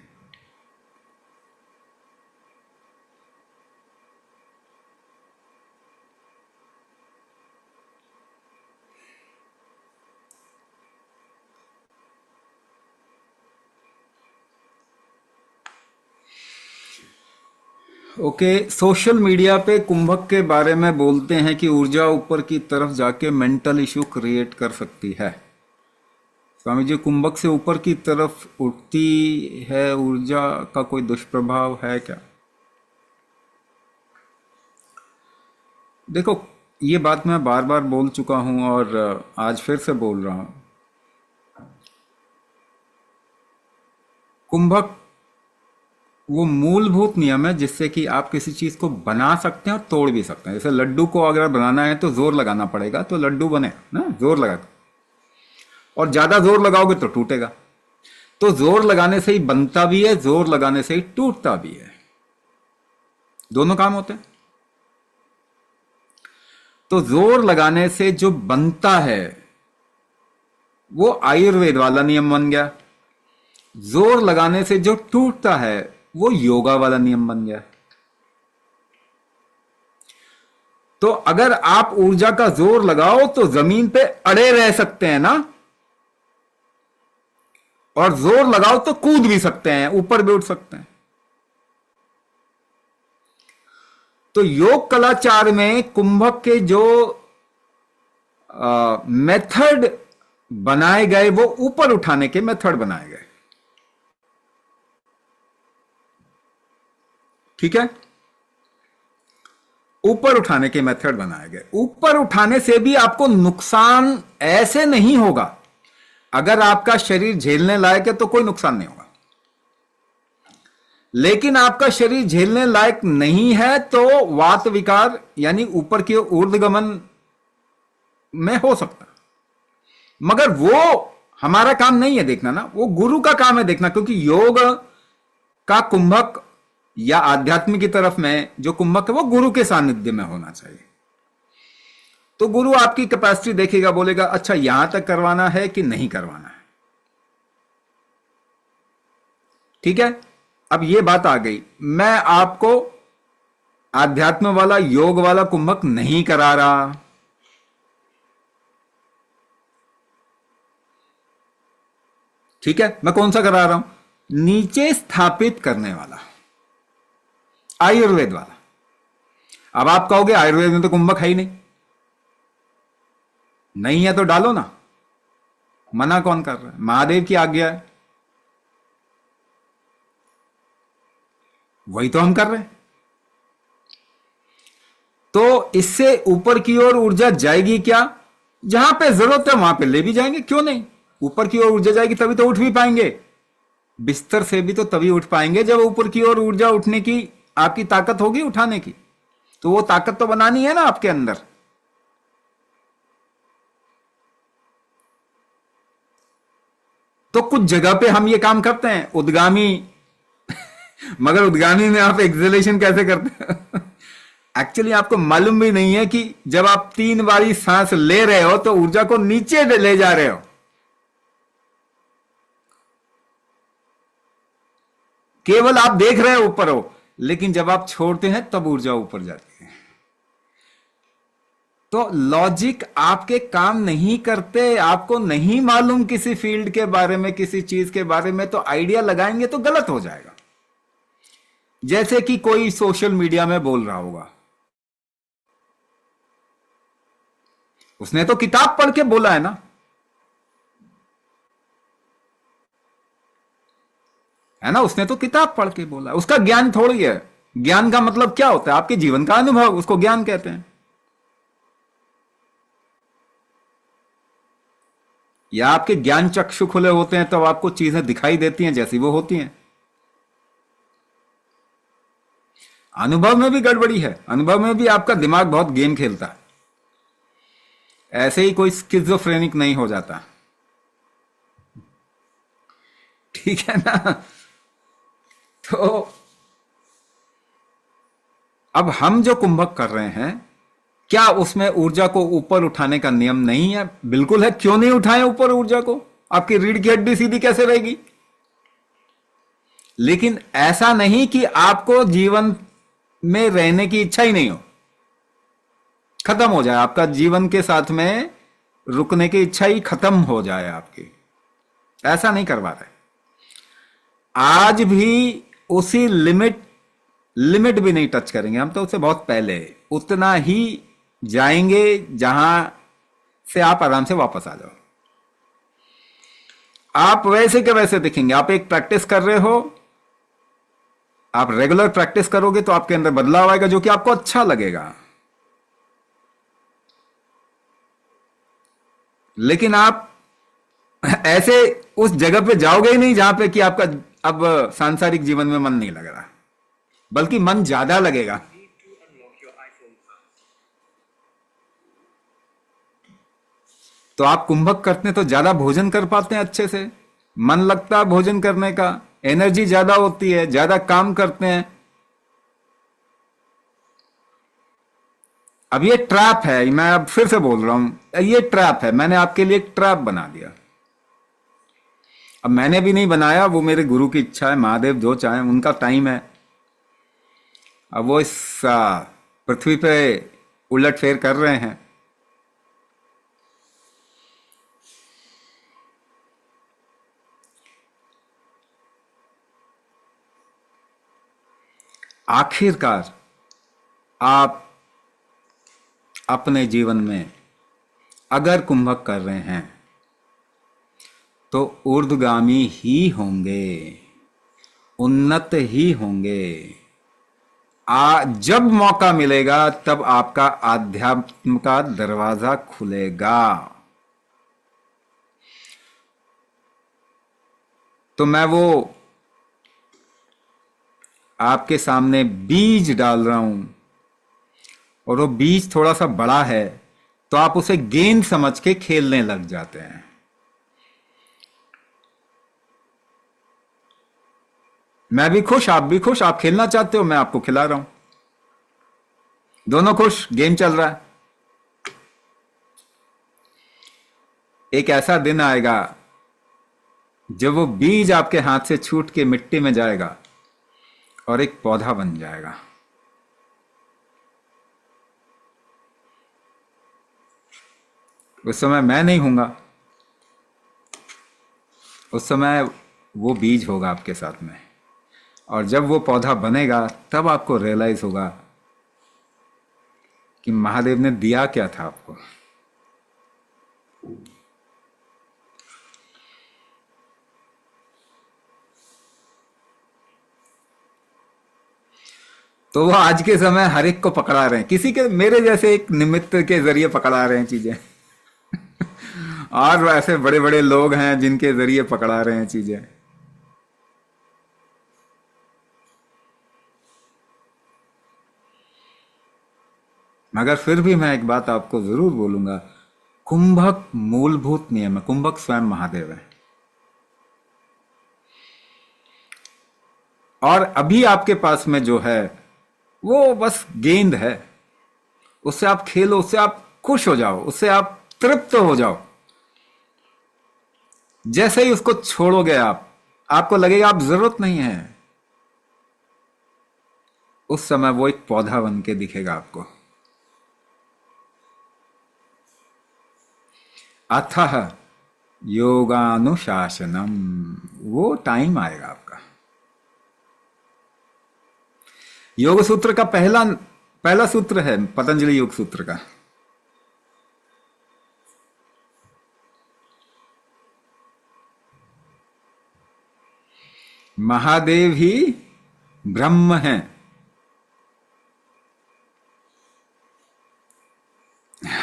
ओके, सोशल मीडिया पे कुंभक के बारे में बोलते हैं कि ऊर्जा ऊपर की तरफ जाके मेंटल इशू क्रिएट कर सकती है। स्वामी जी, कुंभक से ऊपर की तरफ उठती है ऊर्जा का कोई दुष्प्रभाव है क्या? देखो, ये बात मैं बार बार बोल चुका हूं और आज फिर से बोल रहा हूं। कुंभक वो मूलभूत नियम है जिससे कि आप किसी चीज को बना सकते हैं और तोड़ भी सकते हैं। जैसे लड्डू को अगर बनाना है तो जोर लगाना पड़ेगा, तो लड्डू बने ना, जोर लगा के। और ज्यादा जोर लगाओगे तो टूटेगा। तो जोर लगाने से ही बनता भी है, जोर लगाने से ही टूटता भी है, दोनों काम होते हैं। तो जोर लगाने से जो बनता है वो आयुर्वेद वाला नियम बन गया। जोर लगाने से जो टूटता है वो योगा वाला नियम बन गया। तो अगर आप ऊर्जा का जोर लगाओ तो जमीन पे अड़े रह सकते हैं ना, और जोर लगाओ तो कूद भी सकते हैं, ऊपर भी उठ सकते हैं। तो योग कलाचार में कुंभक के जो मेथड बनाए गए वो ऊपर उठाने के मेथड बनाए गए। ठीक है, ऊपर उठाने के मेथड बनाए गए। ऊपर उठाने से भी आपको नुकसान ऐसे नहीं होगा। अगर आपका शरीर झेलने लायक है तो कोई नुकसान नहीं होगा, लेकिन आपका शरीर झेलने लायक नहीं है तो वात विकार यानी ऊपर की ऊर्ध्वगमन में हो सकता। मगर वो हमारा काम नहीं है देखना ना, वो गुरु का काम है देखना, क्योंकि योग का कुंभक या आध्यात्म की तरफ में जो कुंभक है वो गुरु के सानिध्य में होना चाहिए। तो गुरु आपकी कैपेसिटी देखेगा, बोलेगा अच्छा यहां तक करवाना है कि नहीं करवाना है। ठीक है, अब ये बात आ गई, मैं आपको आध्यात्म वाला योग वाला कुंभक नहीं करा रहा। ठीक है, मैं कौन सा करा रहा हूं? नीचे स्थापित करने वाला, आयुर्वेद वाला। अब आप कहोगे आयुर्वेद में तो कुंभक है ही नहीं। नहीं है तो डालो ना, मना कौन कर रहा है? महादेव की आज्ञा है, वही तो हम कर रहे हैं। तो इससे ऊपर की ओर ऊर्जा जाएगी क्या? जहां पे जरूरत है वहां पे ले भी जाएंगे, क्यों नहीं। ऊपर की ओर ऊर्जा जाएगी तभी तो उठ भी पाएंगे। बिस्तर से भी तो तभी उठ पाएंगे जब ऊपर की ओर ऊर्जा उठने की आपकी ताकत होगी, उठाने की। तो वो ताकत तो बनानी है ना आपके अंदर। तो कुछ जगह पे हम ये काम करते हैं उद्गामी मगर उद्गामी में आप एक्सेलेशन कैसे करते हैं? एक्चुअली आपको मालूम भी नहीं है कि जब आप 3 बारी सांस ले रहे हो तो ऊर्जा को नीचे ले जा रहे हो। केवल आप देख रहे हो ऊपर हो, लेकिन जब आप छोड़ते हैं तब ऊर्जा ऊपर जाती है। तो लॉजिक आपके काम नहीं करते। आपको नहीं मालूम किसी फील्ड के बारे में, किसी चीज के बारे में, तो आइडिया लगाएंगे तो गलत हो जाएगा। जैसे कि कोई सोशल मीडिया में बोल रहा होगा, उसने तो किताब पढ़ के बोला है ना, है ना, उसने तो किताब पढ़ के बोला, उसका ज्ञान थोड़ी है। ज्ञान का मतलब क्या होता है? आपके जीवन का अनुभव, उसको ज्ञान कहते हैं। या आपके ज्ञान चक्षु खुले होते हैं तो आपको चीजें दिखाई देती हैं जैसी वो होती हैं। अनुभव में भी गड़बड़ी है, अनुभव में भी आपका दिमाग बहुत गेम खेलता है। ऐसे ही कोई स्किज़ोफ्रेनिक नहीं हो जाता। ठीक है ना। तो अब हम जो कुंभक कर रहे हैं, क्या उसमें ऊर्जा को ऊपर उठाने का नियम नहीं है? बिल्कुल है। क्यों नहीं उठाएं ऊपर ऊर्जा को? आपकी रीढ़ की हड्डी सीधी कैसे रहेगी? लेकिन ऐसा नहीं कि आपको जीवन में रहने की इच्छा ही नहीं हो, खत्म हो जाए आपका जीवन के साथ में रुकने की इच्छा ही खत्म हो जाए आपकी। ऐसा नहीं करवा रहे। आज भी उसी लिमिट भी नहीं टच करेंगे हम, तो उससे बहुत पहले उतना ही जाएंगे जहां से आप आराम से वापस आ जाओ। आप वैसे के वैसे दिखेंगे। आप एक प्रैक्टिस कर रहे हो, आप रेगुलर प्रैक्टिस करोगे तो आपके अंदर बदलाव आएगा जो कि आपको अच्छा लगेगा। लेकिन आप ऐसे उस जगह पे जाओगे ही नहीं जहां पे कि आपका अब सांसारिक जीवन में मन नहीं लग रहा, बल्कि मन ज्यादा लगेगा। तो आप कुंभक करते हैं तो ज्यादा भोजन कर पाते हैं, अच्छे से मन लगता है भोजन करने का, एनर्जी ज्यादा होती है, ज्यादा काम करते हैं। अब ये ट्रैप है, मैं अब फिर से बोल रहा हूं, ये ट्रैप है। मैंने आपके लिए एक ट्रैप बना दिया। अब मैंने भी नहीं बनाया, वो मेरे गुरु की इच्छा है, महादेव जो चाहे उनका टाइम है। अब वो इस पृथ्वी पे उलट फेर कर रहे हैं। आखिरकार आप अपने जीवन में अगर कुंभक कर रहे हैं तो ऊर्ध्वगामी ही होंगे, उन्नत ही होंगे। जब मौका मिलेगा तब आपका आध्यात्म का दरवाजा खुलेगा। तो मैं वो आपके सामने बीज डाल रहा हूं, और वो बीज थोड़ा सा बड़ा है तो आप उसे गेंद समझ के खेलने लग जाते हैं। मैं भी खुश, आप भी खुश। आप खेलना चाहते हो, मैं आपको खिला रहा हूं, दोनों खुश, गेम चल रहा है। एक ऐसा दिन आएगा जब वो बीज आपके हाथ से छूट के मिट्टी में जाएगा और एक पौधा बन जाएगा। उस समय मैं नहीं हूंगा, उस समय वो बीज होगा आपके साथ में। और जब वो पौधा बनेगा तब आपको रियलाइज होगा कि महादेव ने दिया क्या था आपको। तो वो आज के समय हर एक को पकड़ा रहे हैं, किसी के, मेरे जैसे एक निमित्त के जरिए पकड़ा रहे हैं चीजें और ऐसे बड़े बड़े लोग हैं जिनके जरिए पकड़ा रहे हैं चीजें। मगर फिर भी मैं एक बात आपको जरूर बोलूंगा, कुंभक मूलभूत नियम है, कुंभक स्वयं महादेव है। और अभी आपके पास में जो है वो बस गेंद है, उससे आप खेलो, उससे आप खुश हो जाओ, उससे आप तृप्त हो जाओ। जैसे ही उसको छोड़ोगे आपको लगेगा आप जरूरत नहीं है, उस समय वो एक पौधा बन के दिखेगा आपको। अथः योगानुशासनम, वो टाइम आएगा आपका। योग सूत्र का पहला सूत्र है पतंजलि योग सूत्र का, महादेव ही ब्रह्म हैं।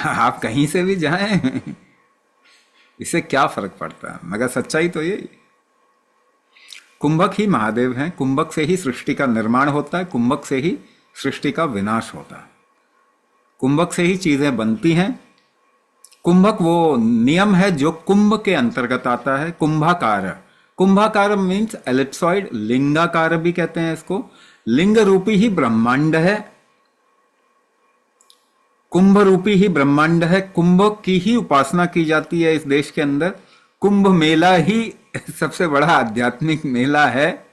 आप कहीं से भी जाएं, इससे क्या फर्क पड़ता है, मगर सच्चाई तो यही, कुंभक ही महादेव हैं। कुंभक से ही सृष्टि का निर्माण होता है, कुंभक से ही सृष्टि का विनाश होता है, कुंभक से ही चीजें बनती हैं। कुंभक वो नियम है जो कुंभ के अंतर्गत आता है। कुंभाकार, कुंभाकार मीन्स एलिप्सॉइड, लिंगाकार भी कहते हैं इसको। लिंग रूपी ही ब्रह्मांड है, कुंभ रूपी ही ब्रह्मांड है। कुंभ की ही उपासना की जाती है इस देश के अंदर। कुंभ मेला ही सबसे बड़ा आध्यात्मिक मेला है।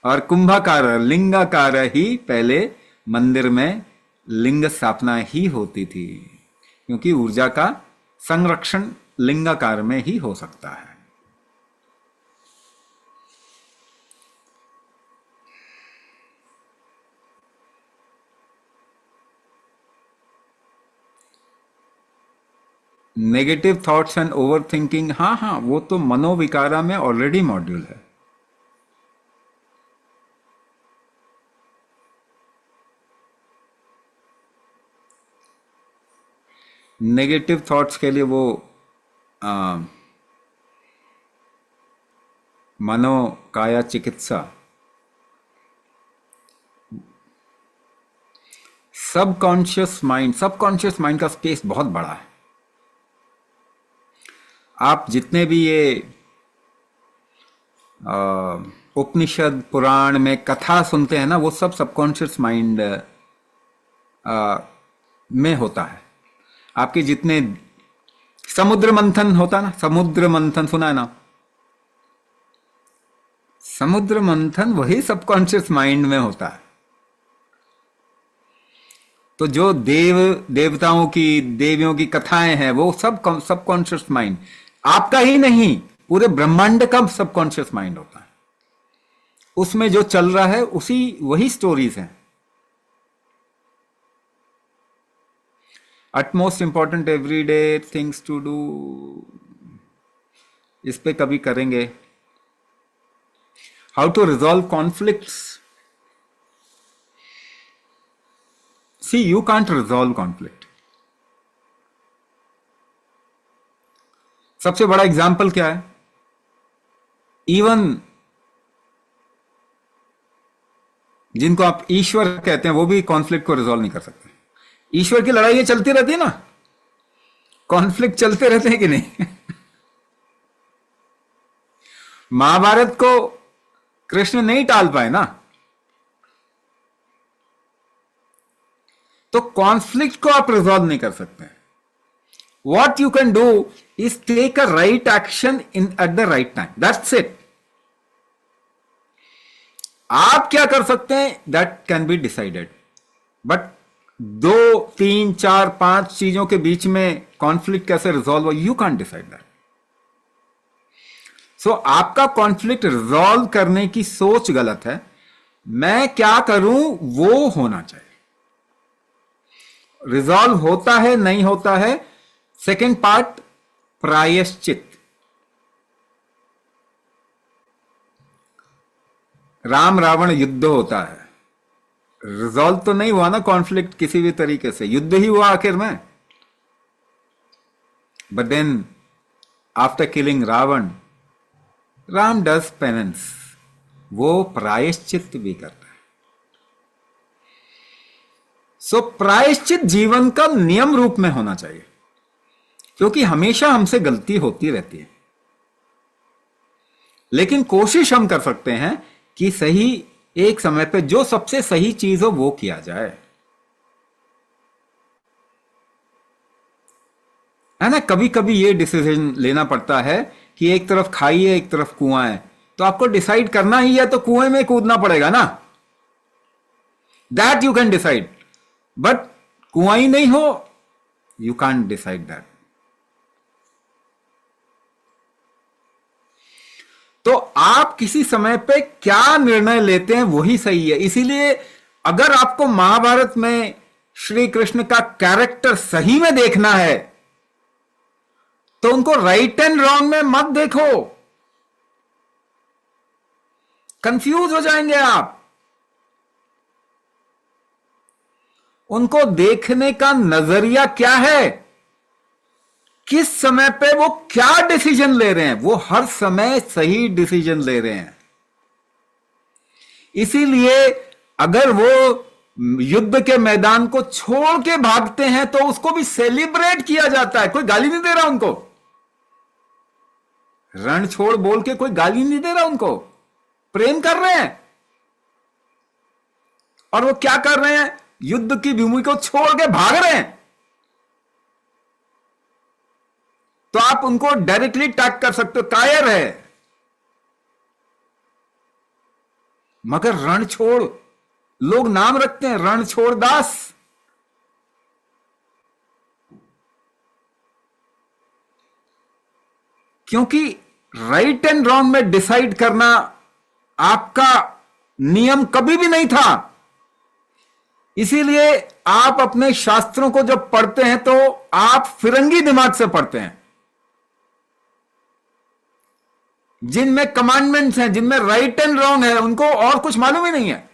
और कुंभाकार, लिंगाकार ही पहले मंदिर में लिंग स्थापना ही होती थी, क्योंकि ऊर्जा का संरक्षण लिंगाकार में ही हो सकता है। Negative thoughts and over thinking, हाँ, वो तो मनोविकारा में ऑलरेडी मॉड्यूल है। नेगेटिव थॉट्स के लिए वो मनोकाया चिकित्सा, सबकॉन्शियस माइंड का स्पेस बहुत बड़ा है। आप जितने भी ये उपनिषद पुराण में कथा सुनते हैं ना, वो सब सबकॉन्शियस माइंड में होता है। आपके जितने समुद्र मंथन होता है ना, समुद्र मंथन सुना है ना, समुद्र मंथन वही सबकॉन्शियस माइंड में होता है। तो जो देवताओं की, देवियों की कथाएं हैं, वो सब सबकॉन्शियस माइंड, आपका ही नहीं, पूरे ब्रह्मांड का सबकॉन्शियस माइंड होता है। उसमें जो चल रहा है वही स्टोरीज हैं। Utmost important everyday things to do, इस पे कभी करेंगे। How to resolve conflicts. See, you can't resolve conflict. सबसे बड़ा एग्जाम्पल क्या है? इवन जिनको आप ईश्वर कहते हैं, वो भी कॉन्फ्लिक्ट को रिजॉल्व नहीं कर सकते। ईश्वर की लड़ाइयां चलती रहती है ना, कॉन्फ्लिक्ट चलते रहते हैं कि नहीं? महाभारत को कृष्ण नहीं टाल पाए ना, तो कॉन्फ्लिक्ट को आप रिजॉल्व नहीं कर सकते। What you can do is take a right action at the right time, that's it. आप क्या कर सकते हैं, that can be decided, but 2, 3, 4, 5 चीजों के बीच में कॉन्फ्लिक्ट कैसे रिजॉल्व हो, यू कांट डिसाइड दैट। सो आपका कॉन्फ्लिक्ट रिजॉल्व करने की सोच गलत है। मैं क्या करूं वो होना चाहिए। रिजॉल्व होता है नहीं होता है, सेकेंड पार्ट, प्रायश्चित। राम रावण युद्ध होता है, रिजॉल्व तो नहीं हुआ ना कॉन्फ्लिक्ट किसी भी तरीके से, युद्ध ही हुआ आखिर में। But then after killing Ravan, Ram does penance, वो प्रायश्चित भी करता है। सो प्रायश्चित जीवन का नियम रूप में होना चाहिए, क्योंकि हमेशा हमसे गलती होती रहती है, लेकिन कोशिश हम कर सकते हैं कि सही एक समय पे जो सबसे सही चीज हो वो किया जाए, है ना। कभी कभी ये डिसीजन लेना पड़ता है कि एक तरफ खाई है एक तरफ कुआं है, तो आपको डिसाइड करना ही है, तो कुएं में कूदना पड़ेगा ना। That you can decide, but कुआं ही नहीं हो, यू कांट डिसाइड दैट। तो आप किसी समय पे क्या निर्णय लेते हैं वही सही है। इसीलिए अगर आपको महाभारत में श्री कृष्ण का कैरेक्टर सही में देखना है, तो उनको राइट एंड रॉन्ग में मत देखो, कंफ्यूज हो जाएंगे आप। उनको देखने का नजरिया क्या है, किस समय पे वो क्या डिसीजन ले रहे हैं, वो हर समय सही डिसीजन ले रहे हैं। इसीलिए अगर वो युद्ध के मैदान को छोड़ के भागते हैं तो उसको भी सेलिब्रेट किया जाता है, कोई गाली नहीं दे रहा उनको। रण छोड़ बोल के कोई गाली नहीं दे रहा उनको, प्रेम कर रहे हैं। और वो क्या कर रहे हैं, युद्ध की भूमि को छोड़ के भाग रहे हैं। तो आप उनको डायरेक्टली टैग कर सकते हो, कायर है। मगर रण छोड़, लोग नाम रखते हैं रण छोड़ दास। क्योंकि राइट एंड रॉन्ग में डिसाइड करना आपका नियम कभी भी नहीं था। इसीलिए आप अपने शास्त्रों को जब पढ़ते हैं तो आप फिरंगी दिमाग से पढ़ते हैं, जिनमें कमांडमेंट्स हैं, जिनमें राइट एंड रॉन्ग है, उनको और कुछ मालूम ही नहीं है।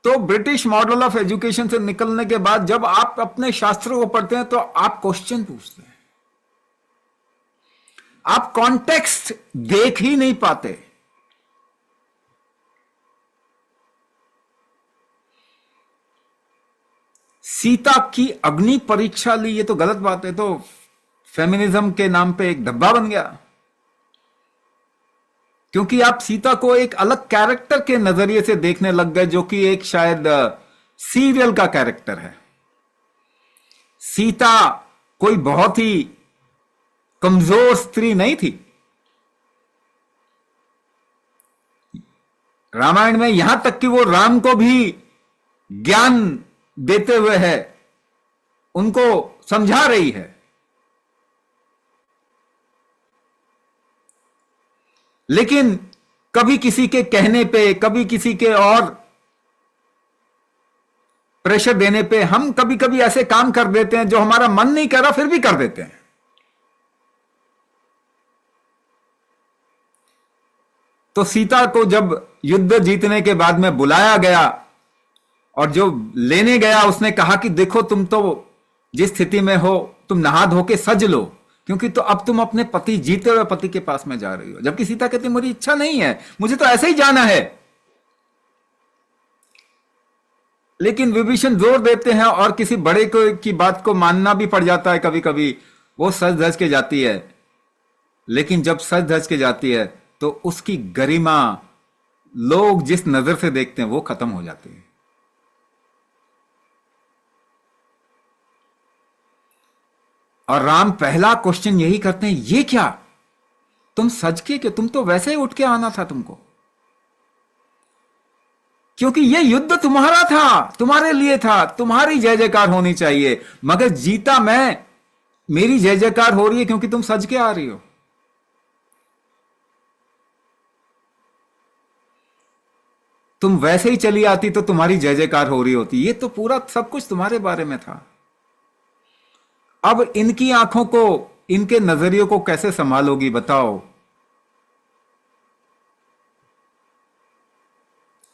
तो ब्रिटिश मॉडल ऑफ एजुकेशन से निकलने के बाद जब आप अपने शास्त्रों को पढ़ते हैं तो आप क्वेश्चन पूछते हैं, आप कॉन्टेक्स्ट देख ही नहीं पाते। सीता की अग्नि परीक्षा ली, ये तो गलत बात है। तो फेमिनिज्म के नाम पे एक धब्बा बन गया, क्योंकि आप सीता को एक अलग कैरेक्टर के नजरिए से देखने लग गए, जो कि एक शायद सीरियल का कैरेक्टर है। सीता कोई बहुत ही कमजोर स्त्री नहीं थी। रामायण में यहां तक कि वो राम को भी ज्ञान देते हुए है, उनको समझा रही है। लेकिन कभी किसी के कहने पे, कभी किसी के और प्रेशर देने पे हम कभी कभी ऐसे काम कर देते हैं जो हमारा मन नहीं कर रहा, फिर भी कर देते हैं। तो सीता को जब युद्ध जीतने के बाद में बुलाया गया और जो लेने गया उसने कहा कि देखो तुम तो जिस स्थिति में हो, तुम नहा धो के सज लो, क्योंकि तो अब तुम अपने पति, जीते हुए पति के पास में जा रही हो। जबकि सीता कहती मेरी इच्छा नहीं है, मुझे तो ऐसे ही जाना है। लेकिन विभीषण जोर देते हैं और किसी बड़े की बात को मानना भी पड़ जाता है कभी कभी। वो सज धज के जाती है, लेकिन जब सज धज के जाती है तो उसकी गरिमा लोग जिस नजर से देखते हैं वो खत्म हो जाती है। और राम पहला क्वेश्चन यही करते हैं, ये क्या, तुम सज के क्यों, तुम तो वैसे ही उठ के आना था तुमको, क्योंकि ये युद्ध तुम्हारा था, तुम्हारे लिए था, तुम्हारी जय जयकार होनी चाहिए, मगर जीता मैं, मेरी जय जयकार हो रही है क्योंकि तुम सज के आ रही हो। तुम वैसे ही चली आती तो तुम्हारी जय जयकार हो रही होती। ये तो पूरा सब कुछ तुम्हारे बारे में था। अब इनकी आंखों को, इनके नजरियों को कैसे संभालोगी बताओ।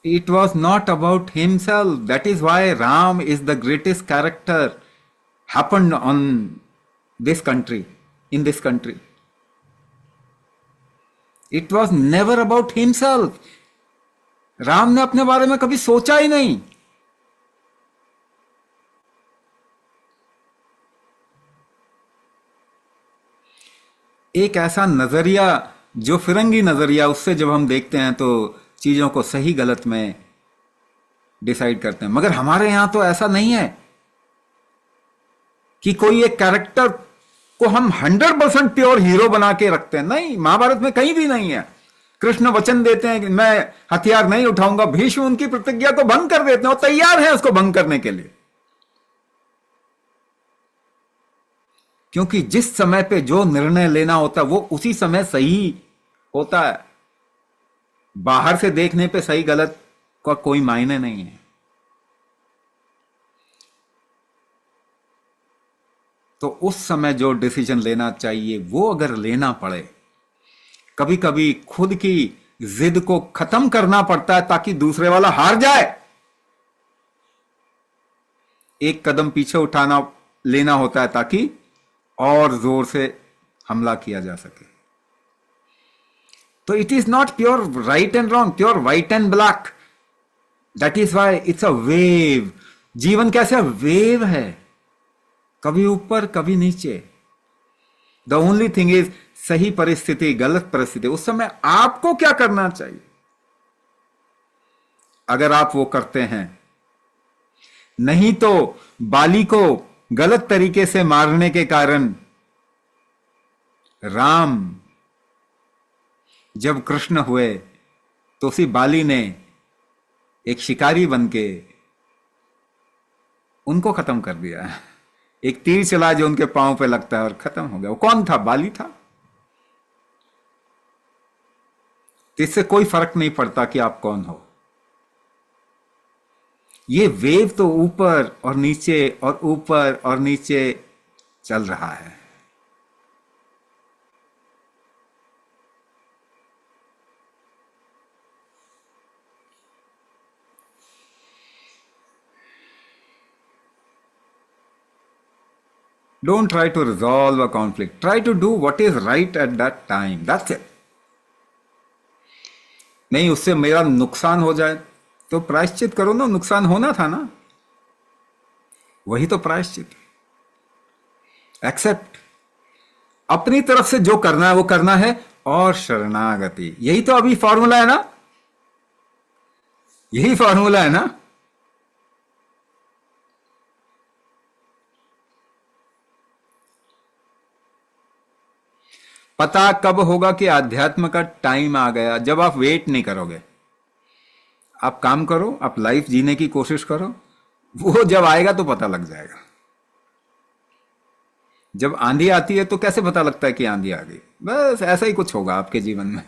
It was not about himself. That is why Ram is the greatest character happened on this country, in this country. It was never about himself. Ram ने अपने बारे में कभी सोचा ही नहीं। एक ऐसा नजरिया जो फिरंगी नजरिया, उससे जब हम देखते हैं तो चीजों को सही गलत में डिसाइड करते हैं। मगर हमारे यहां तो ऐसा नहीं है कि कोई एक कैरेक्टर को हम 100% प्योर हीरो बना के रखते हैं। नहीं, महाभारत में कहीं भी नहीं है। कृष्ण वचन देते हैं कि मैं हथियार नहीं उठाऊंगा, भीष्म उनकी प्रतिज्ञा को भंग कर देते हैं और तैयार हैं उसको भंग करने के लिए, क्योंकि जिस समय पे जो निर्णय लेना होता है वो उसी समय सही होता है। बाहर से देखने पे सही गलत का कोई मायने नहीं है। तो उस समय जो डिसीजन लेना चाहिए वो अगर लेना पड़े, कभी कभी खुद की जिद को खत्म करना पड़ता है ताकि दूसरे वाला हार जाए। एक कदम पीछे उठाना लेना होता है ताकि और जोर से हमला किया जा सके। तो it is not pure right and wrong, pure white and black. That is why it's a wave. जीवन कैसा वेव है, कभी ऊपर कभी नीचे। द ओनली थिंग इज सही परिस्थिति, गलत परिस्थिति, उस समय आपको क्या करना चाहिए। अगर आप वो करते हैं, नहीं तो बाली को गलत तरीके से मारने के कारण राम जब कृष्ण हुए तो उसी बाली ने एक शिकारी बनके उनको खत्म कर दिया। एक तीर चला जो उनके पांव पे लगता है और खत्म हो गया। वो कौन था? बाली था। तो इससे कोई फर्क नहीं पड़ता कि आप कौन हो। ये वेव तो ऊपर और नीचे और ऊपर और नीचे चल रहा है। Don't try to resolve a conflict. Try to do what is right at that time. That's it. नहीं, उससे मेरा नुकसान हो जाए तो प्रायश्चित करो ना। नुकसान होना था ना, वही तो प्रायश्चित। एक्सेप्ट, अपनी तरफ से जो करना है वो करना है, और शरणागति। यही तो अभी फॉर्मूला है ना, यही फॉर्मूला है ना। पता कब होगा कि आध्यात्म का टाइम आ गया? जब आप वेट नहीं करोगे। आप काम करो, आप लाइफ जीने की कोशिश करो, वो जब आएगा तो पता लग जाएगा। जब आंधी आती है तो कैसे पता लगता है कि आंधी आ गई? बस ऐसा ही कुछ होगा आपके जीवन में।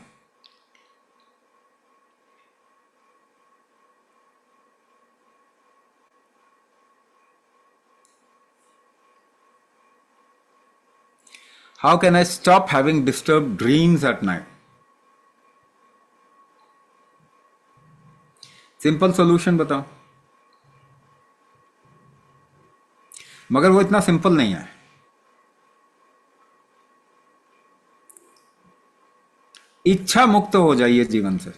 How can I stop having disturb dreams at night? Simple solution बताओ, मगर वो इतना सिंपल नहीं है। इच्छा मुक्त हो जाइए जीवन से।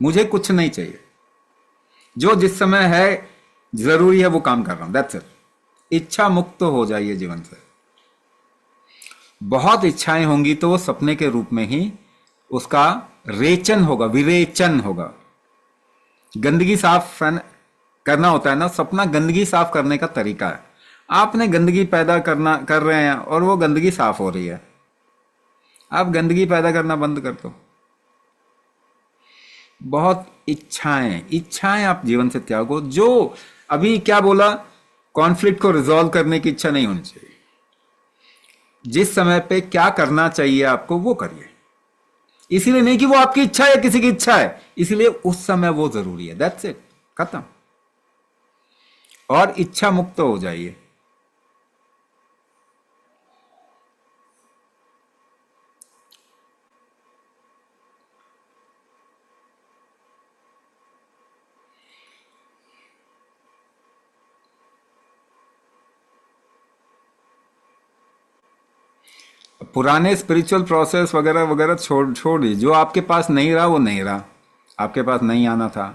मुझे कुछ नहीं चाहिए, जो जिस समय है जरूरी है वो काम कर रहा हूं, दैट्स इट। इच्छा मुक्त हो जाइए जीवन से। बहुत इच्छाएं होंगी तो वो सपने के रूप में ही उसका रेचन होगा, विरेचन होगा। गंदगी साफ करना होता है ना, सपना गंदगी साफ करने का तरीका है। आपने गंदगी पैदा कर रहे हैं और वो गंदगी साफ हो रही है। आप गंदगी पैदा करना बंद कर दो। बहुत इच्छाएं आप जीवन से त्यागो। जो अभी क्या बोला, कॉन्फ्लिक्ट को रिजॉल्व करने की इच्छा नहीं होनी चाहिए। जिस समय पे क्या करना चाहिए आपको वो करिए। इसीलिए नहीं कि वो आपकी इच्छा है, किसी की इच्छा है, इसीलिए उस समय वो जरूरी है, दैट्स इट, खत्म। और इच्छा मुक्त हो जाइए। पुराने स्पिरिचुअल प्रोसेस वगैरह वगैरह छोड़ दीजिए। जो आपके पास नहीं रहा वो नहीं रहा, आपके पास नहीं आना था।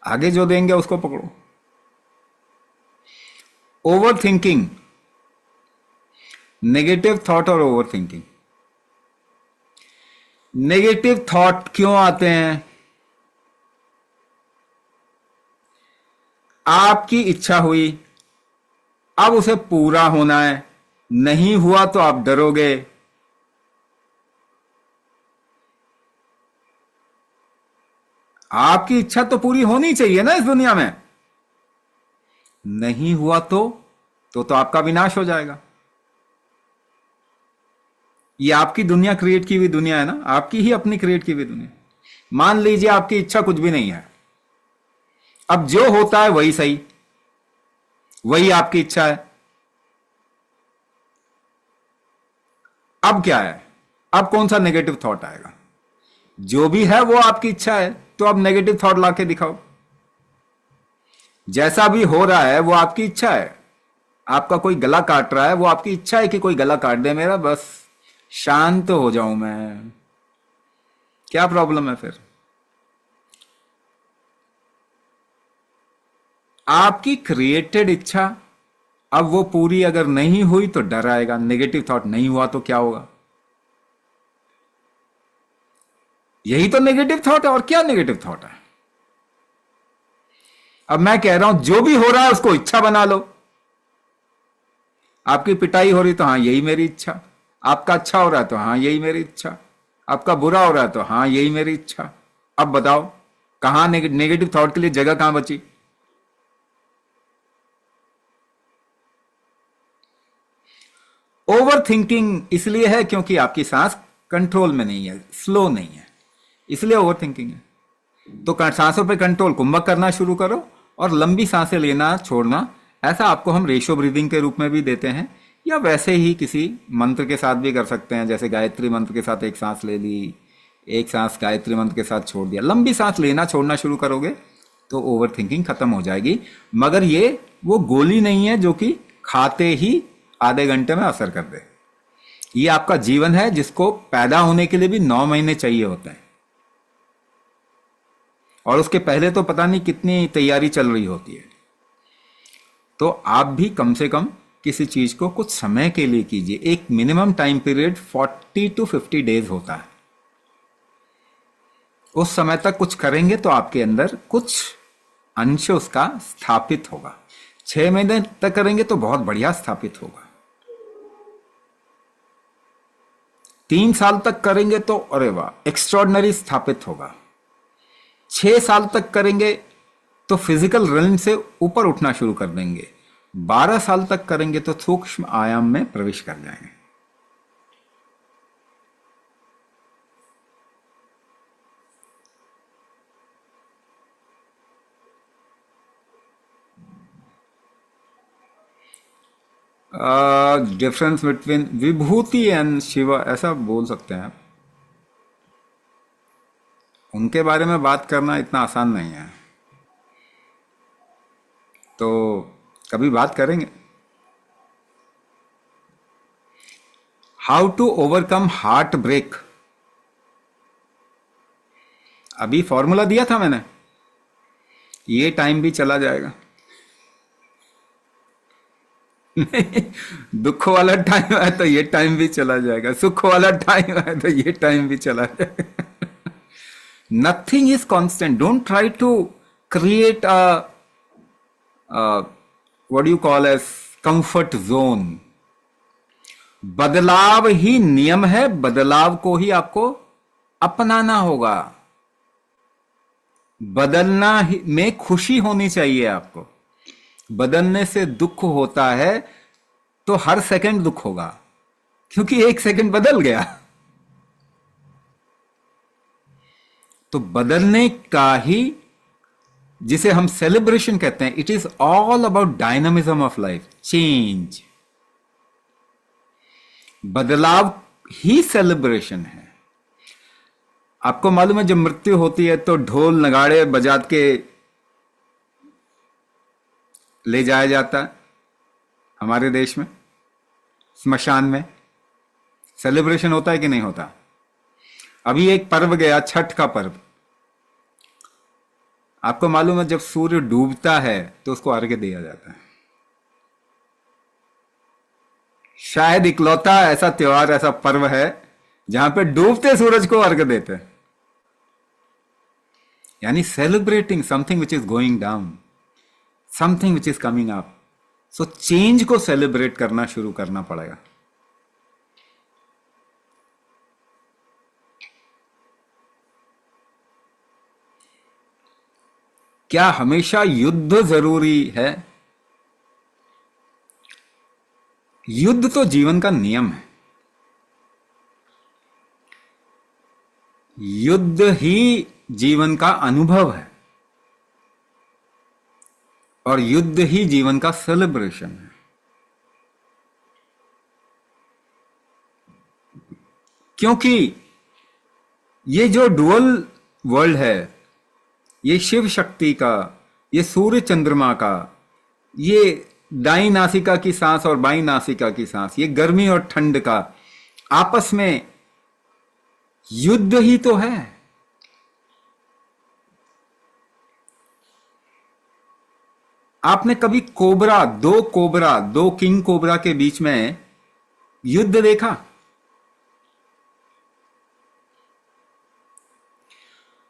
आगे जो देंगे उसको पकड़ो। ओवर थिंकिंग, नेगेटिव थॉट और ओवर थिंकिंग। नेगेटिव थॉट क्यों आते हैं? आपकी इच्छा हुई, अब उसे पूरा होना है, नहीं हुआ तो आप डरोगे। आपकी इच्छा तो पूरी होनी चाहिए ना इस दुनिया में। नहीं हुआ तो आपका विनाश हो जाएगा। ये आपकी दुनिया, क्रिएट की हुई दुनिया है ना, आपकी ही अपनी क्रिएट की हुई दुनिया। मान लीजिए आपकी इच्छा कुछ भी नहीं है, अब जो होता है वही सही, वही आपकी इच्छा है। अब क्या है? अब कौन सा नेगेटिव थॉट आएगा? जो भी है वो आपकी इच्छा है, तो अब नेगेटिव थॉट लाके दिखाओ। जैसा भी हो रहा है वो आपकी इच्छा है। आपका कोई गला काट रहा है, वो आपकी इच्छा है कि कोई गला काट दे मेरा, बस शांत हो जाऊं मैं। क्या प्रॉब्लम है फिर? आपकी क्रिएटेड इच्छा, अब वो पूरी अगर नहीं हुई तो डर आएगा। नेगेटिव थॉट नहीं हुआ तो क्या होगा? यही तो नेगेटिव थॉट है। और क्या नेगेटिव थॉट है? अब मैं कह रहा हूं जो भी हो रहा है उसको इच्छा बना लो। आपकी पिटाई हो रही तो हाँ यही मेरी इच्छा। आपका अच्छा हो रहा है तो हाँ यही मेरी इच्छा। आपका बुरा हो रहा है तो हाँ यही मेरी इच्छा। अब बताओ कहां नेगेटिव थॉट के लिए जगह कहां बची? ओवर थिंकिंग इसलिए है क्योंकि आपकी सांस कंट्रोल में नहीं है, स्लो नहीं है, इसलिए ओवर थिंकिंग है। तो सांसों पे कंट्रोल, कुंभक करना शुरू करो और लंबी सांसें लेना छोड़ना। ऐसा आपको हम रेशो ब्रीदिंग के रूप में भी देते हैं, या वैसे ही किसी मंत्र के साथ भी कर सकते हैं। जैसे गायत्री मंत्र के साथ एक सांस ले ली, एक सांस गायत्री मंत्र के साथ छोड़ दिया। लंबी सांस लेना छोड़ना शुरू करोगे तो ओवर थिंकिंग खत्म हो जाएगी। मगर ये वो गोली नहीं है जो कि खाते ही आधे घंटे में असर कर दे। ये आपका जीवन है जिसको पैदा होने के लिए भी 9 महीने चाहिए होते हैं, और उसके पहले तो पता नहीं कितनी तैयारी चल रही होती है। तो आप भी कम से कम किसी चीज को कुछ समय के लिए कीजिए। एक minimum time period 40 to 50 days होता है। उस समय तक कुछ करेंगे तो आपके अंदर कुछ अंश उसका स्थापित होगा। 6 महीने तक करेंगे तो बहुत बढ़िया स्थापित होगा। 3 साल तक करेंगे तो अरे वाह एक्स्ट्रॉर्डनरी स्थापित होगा। 6 साल तक करेंगे तो फिजिकल रिल्म से ऊपर उठना शुरू कर देंगे, 12 साल तक करेंगे तो सूक्ष्म आयाम में प्रवेश कर जाएंगे। Difference between Vibhuti and Shiv, ऐसा बोल सकते हैं आप। उनके बारे में बात करना इतना आसान नहीं है, तो कभी बात करेंगे। How to overcome heartbreak, अभी फॉर्मूला दिया था मैंने, ये टाइम भी चला जाएगा। दुख वाला टाइम है तो ये टाइम भी चला जाएगा, सुख वाला टाइम है तो ये टाइम भी चला जाएगा। Nothing is constant. Don't try to create a what you call as comfort zone. बदलाव ही नियम है, बदलाव को ही आपको अपनाना होगा। बदलना ही में खुशी होनी चाहिए आपको। बदलने से दुख होता है तो हर सेकंड दुख होगा, क्योंकि एक सेकंड बदल गया। तो बदलने का ही, जिसे हम सेलिब्रेशन कहते हैं, it is all about dynamism of life, change. बदलाव ही सेलिब्रेशन है। आपको मालूम है जब मृत्यु होती है तो ढोल नगाड़े बजा के ले जाया जाता है हमारे देश में, स्मशान में। सेलिब्रेशन होता है कि नहीं होता? अभी एक पर्व गया, छठ का पर्व। आपको मालूम है जब सूर्य डूबता है तो उसको अर्घ्य दिया जाता है। शायद इकलौता ऐसा त्योहार, ऐसा पर्व है जहां पे डूबते सूरज को अर्घ्य देते हैं, यानी celebrating something which is going down, something which is coming up. So change को सेलिब्रेट करना शुरू करना पड़ेगा। क्या हमेशा युद्ध जरूरी है? युद्ध तो जीवन का नियम है। युद्ध ही जीवन का अनुभव है और युद्ध ही जीवन का सेलिब्रेशन है। क्योंकि ये जो डुअल वर्ल्ड है, ये शिव शक्ति का, ये सूर्य चंद्रमा का, ये दाई नासिका की सांस और बाई नासिका की सांस, ये गर्मी और ठंड का आपस में युद्ध ही तो है। आपने कभी कोबरा, दो किंग कोबरा के बीच में युद्ध देखा?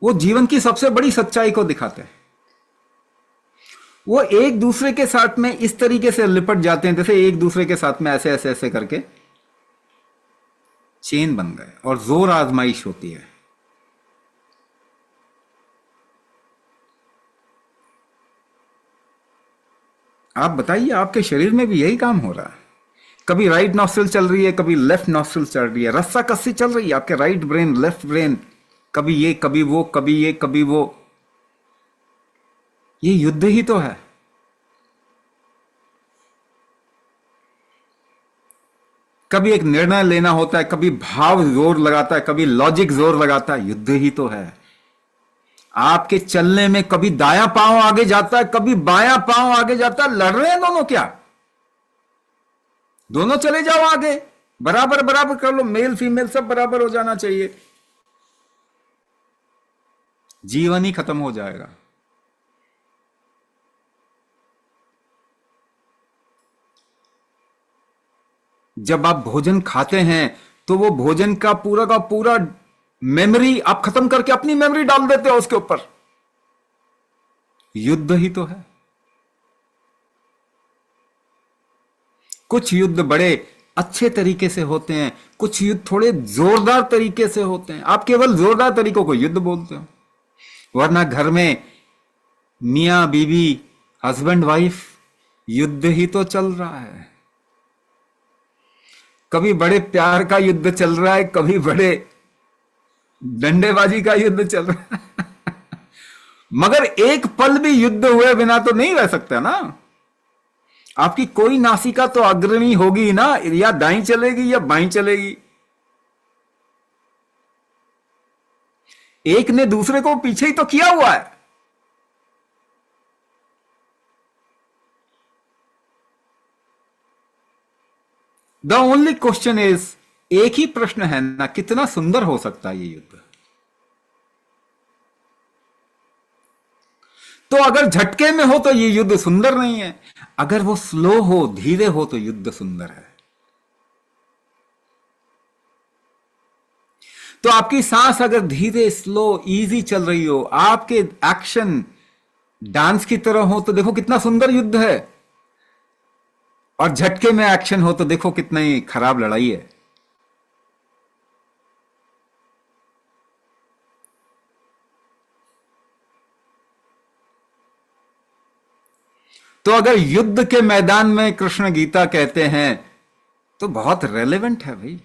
वो जीवन की सबसे बड़ी सच्चाई को दिखाते हैं। वो एक दूसरे के साथ में इस तरीके से लिपट जाते हैं जैसे एक दूसरे के साथ में ऐसे ऐसे ऐसे करके चेन बन गए, और जोर आजमाइश होती है। आप बताइए, आपके शरीर में भी यही काम हो रहा है। कभी राइट नॉस्ट्रिल चल रही है, कभी लेफ्ट नॉस्ट्रिल चल रही है, रस्सा कस्सी चल रही है। आपके राइट ब्रेन, लेफ्ट ब्रेन, कभी ये कभी वो, कभी ये कभी वो। ये युद्ध ही तो है। कभी एक निर्णय लेना होता है, कभी भाव जोर लगाता है, कभी लॉजिक जोर लगाता है। युद्ध ही तो है। आपके चलने में कभी दायां पांव आगे जाता है, कभी बायां पांव आगे जाता है। लड़ रहे हैं दोनों क्या? दोनों चले जाओ आगे, बराबर बराबर कर लो। मेल फीमेल सब बराबर हो जाना चाहिए, जीवन ही खत्म हो जाएगा। जब आप भोजन खाते हैं तो वो भोजन का पूरा मेमोरी आप खत्म करके अपनी मेमोरी डाल देते हो उसके ऊपर। युद्ध ही तो है। कुछ युद्ध बड़े अच्छे तरीके से होते हैं, कुछ युद्ध थोड़े जोरदार तरीके से होते हैं। आप केवल जोरदार तरीकों को युद्ध बोलते हो। वरना घर में मियां बीवी, हस्बैंड वाइफ, युद्ध ही तो चल रहा है। कभी बड़े प्यार का युद्ध चल रहा है, कभी बड़े डंडेबाजी का युद्ध चल रहा है। मगर एक पल भी युद्ध हुए बिना तो नहीं रह सकता ना। आपकी कोई नासिका तो अग्रणी होगी ना, या दाईं चलेगी या बाईं चलेगी। एक ने दूसरे को पीछे ही तो किया हुआ है। द ओनली क्वेश्चन इज, एक ही प्रश्न है ना, कितना सुंदर हो सकता है ये युद्ध। तो अगर झटके में हो तो ये युद्ध सुंदर नहीं है, अगर वो स्लो हो, धीरे हो, तो युद्ध सुंदर है। तो आपकी सांस अगर धीरे, स्लो, इजी चल रही हो, आपके एक्शन डांस की तरह हो, तो देखो कितना सुंदर युद्ध है। और झटके में एक्शन हो तो देखो कितनी खराब लड़ाई है। तो अगर युद्ध के मैदान में कृष्ण गीता कहते हैं तो बहुत रेलेवेंट है भाई।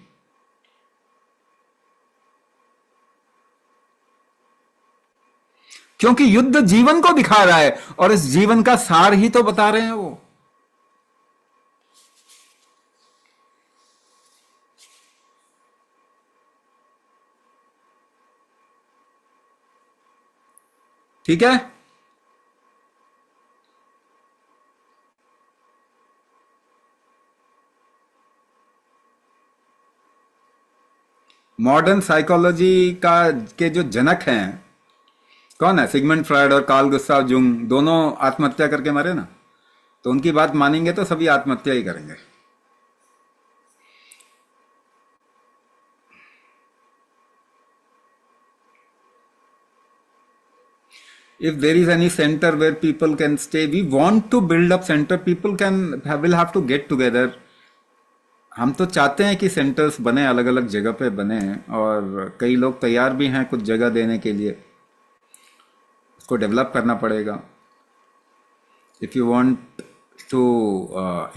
क्योंकि युद्ध जीवन को दिखा रहा है और इस जीवन का सार ही तो बता रहे हैं वो। ठीक है। मॉडर्न साइकोलॉजी का के जो जनक हैं, कौन है? सिगमंड फ्रायड और कार्ल गुस्ताव जुंग, दोनों आत्महत्या करके मरे ना। तो उनकी बात मानेंगे तो सभी आत्महत्या ही करेंगे। If there is any center where people can stay, we want to build up center. People will have to get together. हम तो चाहते हैं कि सेंटर्स बने, अलग अलग जगह पे बने, और कई लोग तैयार भी हैं कुछ जगह देने के लिए। उसको डेवलप करना पड़ेगा। If you want to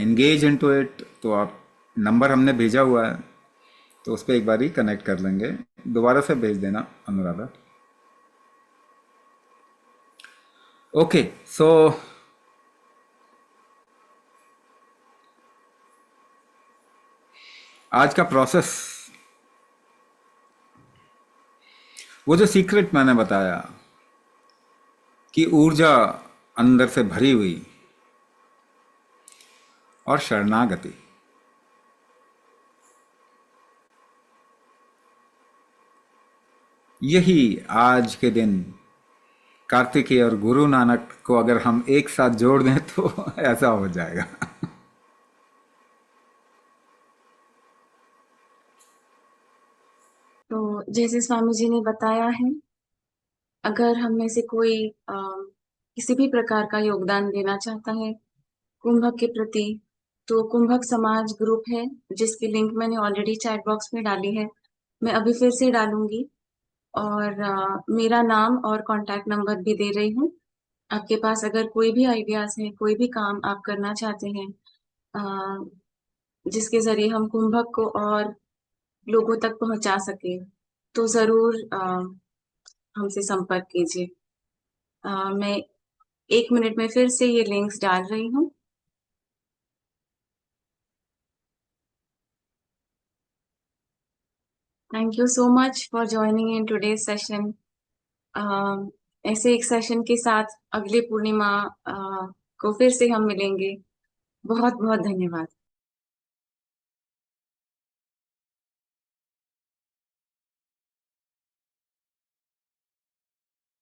engage into it, तो आप, नंबर हमने भेजा हुआ है, तो उस पर एक बार ही कनेक्ट कर लेंगे। दोबारा से भेज देना अनुराधा। ओके, सो आज का प्रोसेस, वो जो सीक्रेट मैंने बताया कि ऊर्जा अंदर से भरी हुई और शरणागति, यही आज के दिन कार्तिकेय और गुरु नानक को अगर हम एक साथ जोड़ दें तो ऐसा हो जाएगा। तो जैसे स्वामी जी ने बताया है, अगर हम में से कोई किसी भी प्रकार का योगदान देना चाहता है कुंभक के प्रति, तो कुंभक समाज ग्रुप है जिसकी लिंक मैंने ऑलरेडी चैट बॉक्स में डाली है। मैं अभी फिर से डालूंगी, और मेरा नाम और कांटेक्ट नंबर भी दे रही हूँ। आपके पास अगर कोई भी आइडियाज है, कोई भी काम आप करना चाहते हैं जिसके जरिए हम कुंभक को और लोगों तक पहुंचा सके, तो जरूर हमसे संपर्क कीजिए। मैं 1 मिनट में फिर से ये लिंक्स डाल रही हूँ। Thank you so much for joining in today's session. ऐसे एक सेशन के साथ अगले पूर्णिमा को फिर से हम मिलेंगे। बहुत बहुत धन्यवाद।